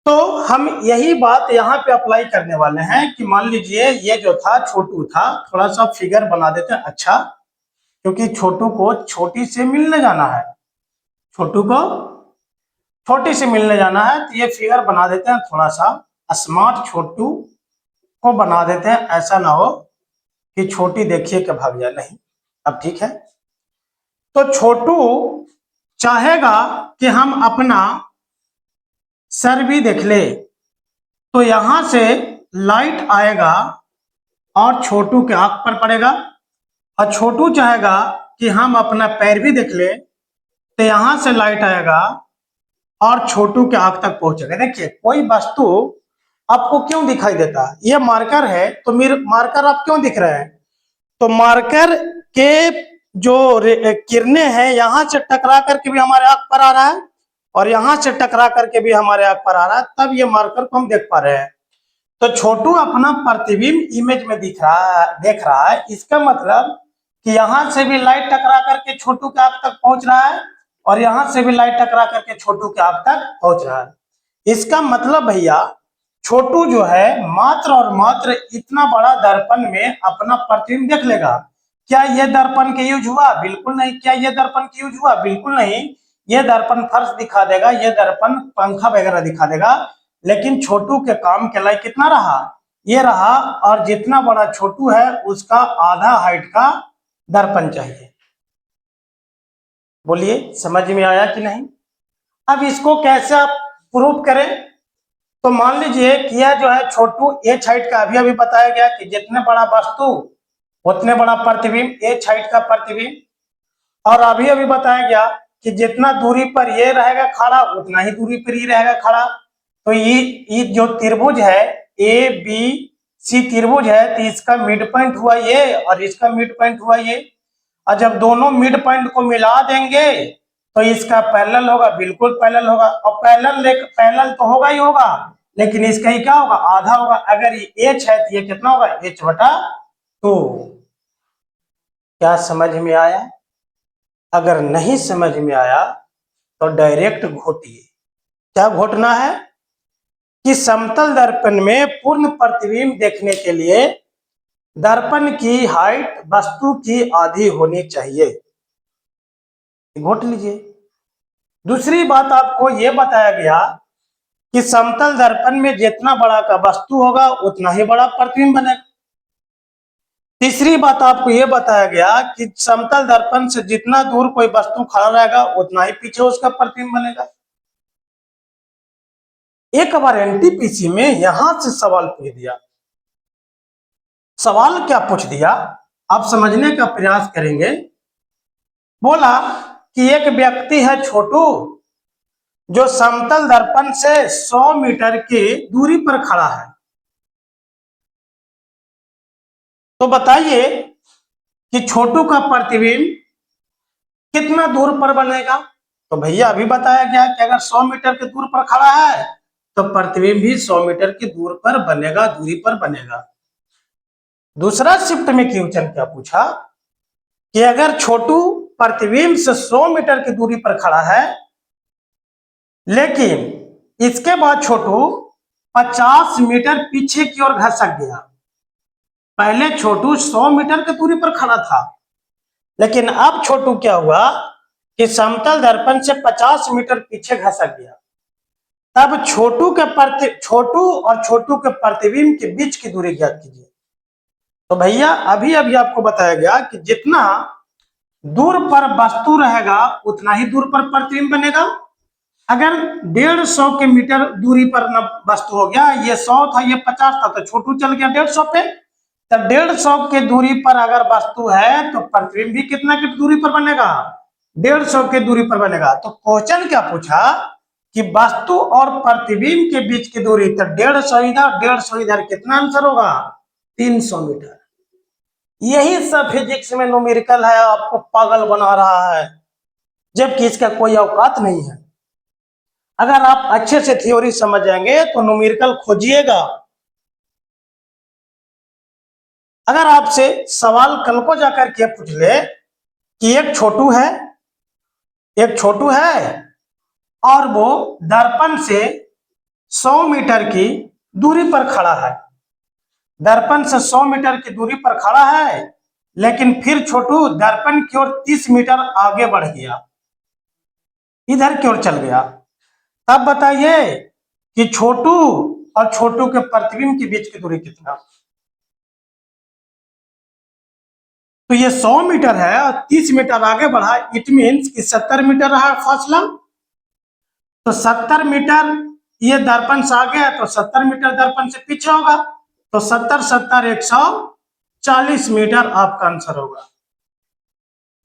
तो हम यही बात यहाँ पे अप्लाई करने वाले हैं कि मान लीजिए ये जो था छोटू था, थोड़ा सा फिगर बना देते हैं अच्छा, क्योंकि छोटू को छोटी से मिलने जाना है, छोटू को छोटी से मिलने जाना है, तो ये फिगर बना देते हैं थोड़ा सा स्मार्ट, छोटू को बना देते हैं, ऐसा ना हो कि छोटी देखिए कि भाग जाए। नहीं, अब ठीक है। तो छोटू चाहेगा कि हम अपना सर भी देख ले, तो यहां से लाइट आएगा और छोटू के आंख पर पड़ेगा, और छोटू चाहेगा कि हम अपना पैर भी देख ले, तो यहां से लाइट आएगा और छोटू के आंख तक पहुंचेगा। देखिए कोई वस्तु आपको क्यों दिखाई देता है? ये मार्कर है तो मार्कर आप क्यों दिख रहे हैं? तो मार्कर के जो किरणें हैं यहां से टकरा करके भी हमारे आंख पर आ रहा है और यहां से टकरा करके भी हमारे आंख पर आ रहा है, तब ये मार्कर को हम देख पा रहे हैं। तो छोटू अपना प्रतिबिंब इमेज में देख रहा है। इसका मतलब कि यहां से भी लाइट टकरा करके छोटू के आंख तक पहुंच रहा है और यहां से भी लाइट टकरा करके छोटू के आंख तक पहुंच रहा है। इसका मतलब भैया छोटू जो है मात्र और मात्र इतना बड़ा दर्पण में अपना प्रतिबिंब देख लेगा। क्या यह दर्पण के यूज हुआ? बिल्कुल नहीं। क्या यह दर्पण के यूज हुआ? बिल्कुल नहीं। यह दर्पण फर्श दिखा देगा, यह दर्पण पंखा वगैरह दिखा देगा, लेकिन छोटू के काम के लायक कितना रहा? ये रहा, और जितना बड़ा छोटू है उसका आधा हाइट का दर्पण चाहिए। बोलिए समझ में आया कि नहीं? अब इसको कैसे आप प्रूव करें? तो मान लीजिए कि यह जो है छोटू एच हाइट का, अभी बताया गया कि जितने बड़ा वस्तु उतने बड़ा प्रतिबिंब, एच हाइट का प्रतिबिंब, और अभी बताया गया कि जितना दूरी पर ये रहेगा खड़ा उतना ही दूरी पर ही रहेगा खड़ा। तो ये जो त्रिभुज है ए बी सी त्रिभुज है, तो इसका मिड पॉइंट हुआ ये और इसका मिड पॉइंट हुआ ये, और जब दोनों मिड पॉइंट को मिला देंगे तो इसका पैरेलल होगा, बिल्कुल पैरेलल होगा। और पैरेलल तो होगा ही होगा, लेकिन इसका ही क्या होगा? आधा होगा। अगर ये एच है तो ये कितना होगा? h/2। क्या समझ में आया? अगर नहीं समझ में आया तो डायरेक्ट घोटिए। क्या घोटना है? कि समतल दर्पण में पूर्ण प्रतिबिंब देखने के लिए दर्पण की हाइट वस्तु की आधी होनी चाहिए। घोट लीजिए। दूसरी बात आपको यह बताया गया कि समतल दर्पण में जितना बड़ा का वस्तु होगा उतना ही बड़ा प्रतिबिंब बनेगा। तीसरी बात आपको यह बताया गया कि समतल दर्पण से जितना दूर कोई वस्तु खड़ा रहेगा उतना ही पीछे उसका प्रतिबिंब बनेगा। एक बार एनटीपीसी में यहां से सवाल पूछ दिया। सवाल क्या पूछ दिया आप समझने का प्रयास करेंगे। बोला कि एक व्यक्ति है छोटू जो समतल दर्पण से 100 मीटर की दूरी पर खड़ा है। तो बताइए कि छोटू का प्रतिबिंब कितना दूर पर बनेगा? तो भैया अभी बताया गया कि अगर 100 मीटर के दूर पर खड़ा है तो प्रतिबिंब भी 100 मीटर की दूर पर बनेगा, दूरी पर बनेगा। दूसरा शिफ्ट में क्वेश्चन क्या पूछा कि अगर छोटू प्रतिबिंब से 100 मीटर की दूरी पर खड़ा है, लेकिन इसके बाद छोटू 50 मीटर पीछे की ओर घसक गया। पहले छोटू 100 मीटर की दूरी पर खड़ा था, लेकिन अब छोटू क्या हुआ कि समतल दर्पण से 50 मीटर पीछे घसक गया। तब छोटू और छोटू के प्रतिबिंब के बीच की दूरी ज्ञात कीजिए। तो भैया अभी अभी आपको बताया गया कि जितना दूर पर वस्तु रहेगा उतना ही दूर पर प्रतिबिंब बनेगा। अगर 150 के मीटर दूरी पर न वस्तु हो गया, ये 100 था ये 50 था, तो छोटू चल गया 150 पे। तो 150 के दूरी पर अगर वस्तु है तो प्रतिबिंब भी कितना की दूरी पर बनेगा, 150 के दूरी पर बनेगा। तो क्वेश्चन क्या पूछा कि वस्तु और प्रतिबिंब के बीच की दूरी, तो 150 इधर कितना आंसर होगा, 300 मीटर। यही सब फिजिक्स में न्यूमेरिकल है, आपको पागल बना रहा है, जबकि इसका कोई औकात नहीं है। अगर आप अच्छे से थ्योरी समझ जाएंगे तो न्यूमेरिकल खोजिएगा। अगर आपसे सवाल कल को जाकर के पूछ ले कि एक छोटू है और वो दर्पण से 100 मीटर की दूरी पर खड़ा है, दर्पण से 100 मीटर की दूरी पर खड़ा है, लेकिन फिर छोटू दर्पण की ओर 30 मीटर आगे बढ़ गया, इधर की ओर चल गया। तब बताइए कि छोटू और छोटू के प्रतिबिंब के बीच की दूरी कितना। तो ये 100 मीटर है और 30 मीटर आगे बढ़ा, इट मीन्स कि 70 मीटर रहा फासला। तो 70 मीटर ये दर्पण से आगे है, तो 70 मीटर दर्पण से पीछे होगा, तो 70 70 140 मीटर आपका आंसर होगा।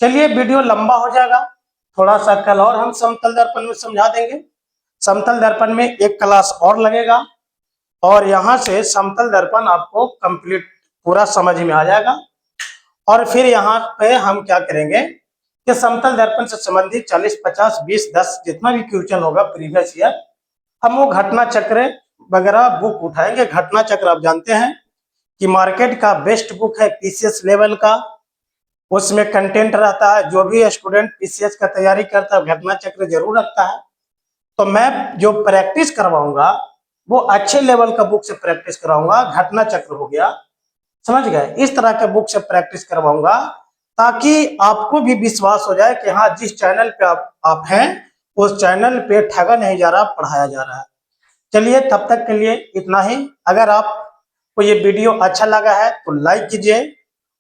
चलिए वीडियो लंबा हो जाएगा, थोड़ा सा कल और हम समतल दर्पण में समझा देंगे। समतल दर्पण में एक क्लास और लगेगा और यहाँ से समतल दर्पण आपको कंप्लीट पूरा समझ में आ जाएगा। और फिर यहाँ पे हम क्या करेंगे कि समतल दर्पण से संबंधित 40 50 20 10 जितना भी क्वेश्चन होगा प्रीवियस ईयर, हम वो घटना चक्र वगैरह बुक उठाएंगे। घटना चक्र आप जानते हैं कि मार्केट का बेस्ट बुक है पीसीएस लेवल का, उसमें कंटेंट रहता है। जो भी स्टूडेंट पीसीएस का तैयारी करता है घटना चक्र जरूर रखता है। तो मैं जो प्रैक्टिस करवाऊंगा वो अच्छे लेवल का बुक से प्रैक्टिस कराऊंगा। घटना चक्र हो गया, समझ गए, इस तरह के बुक से प्रैक्टिस करवाऊंगा ताकि आपको भी विश्वास हो जाए कि हाँ जिस चैनल पे आप हैं उस चैनल पे ठगा नहीं जा रहा, पढ़ाया जा रहा है। चलिए तब तक के लिए इतना ही। अगर आपको ये वीडियो अच्छा लगा है तो लाइक कीजिए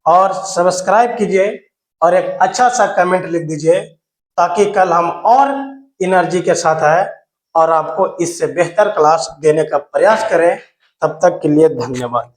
और सब्सक्राइब कीजिए और एक अच्छा सा कमेंट लिख दीजिए ताकि कल हम और एनर्जी के साथ आए और आपको इससे बेहतर क्लास देने का प्रयास करें। तब तक के लिए धन्यवाद।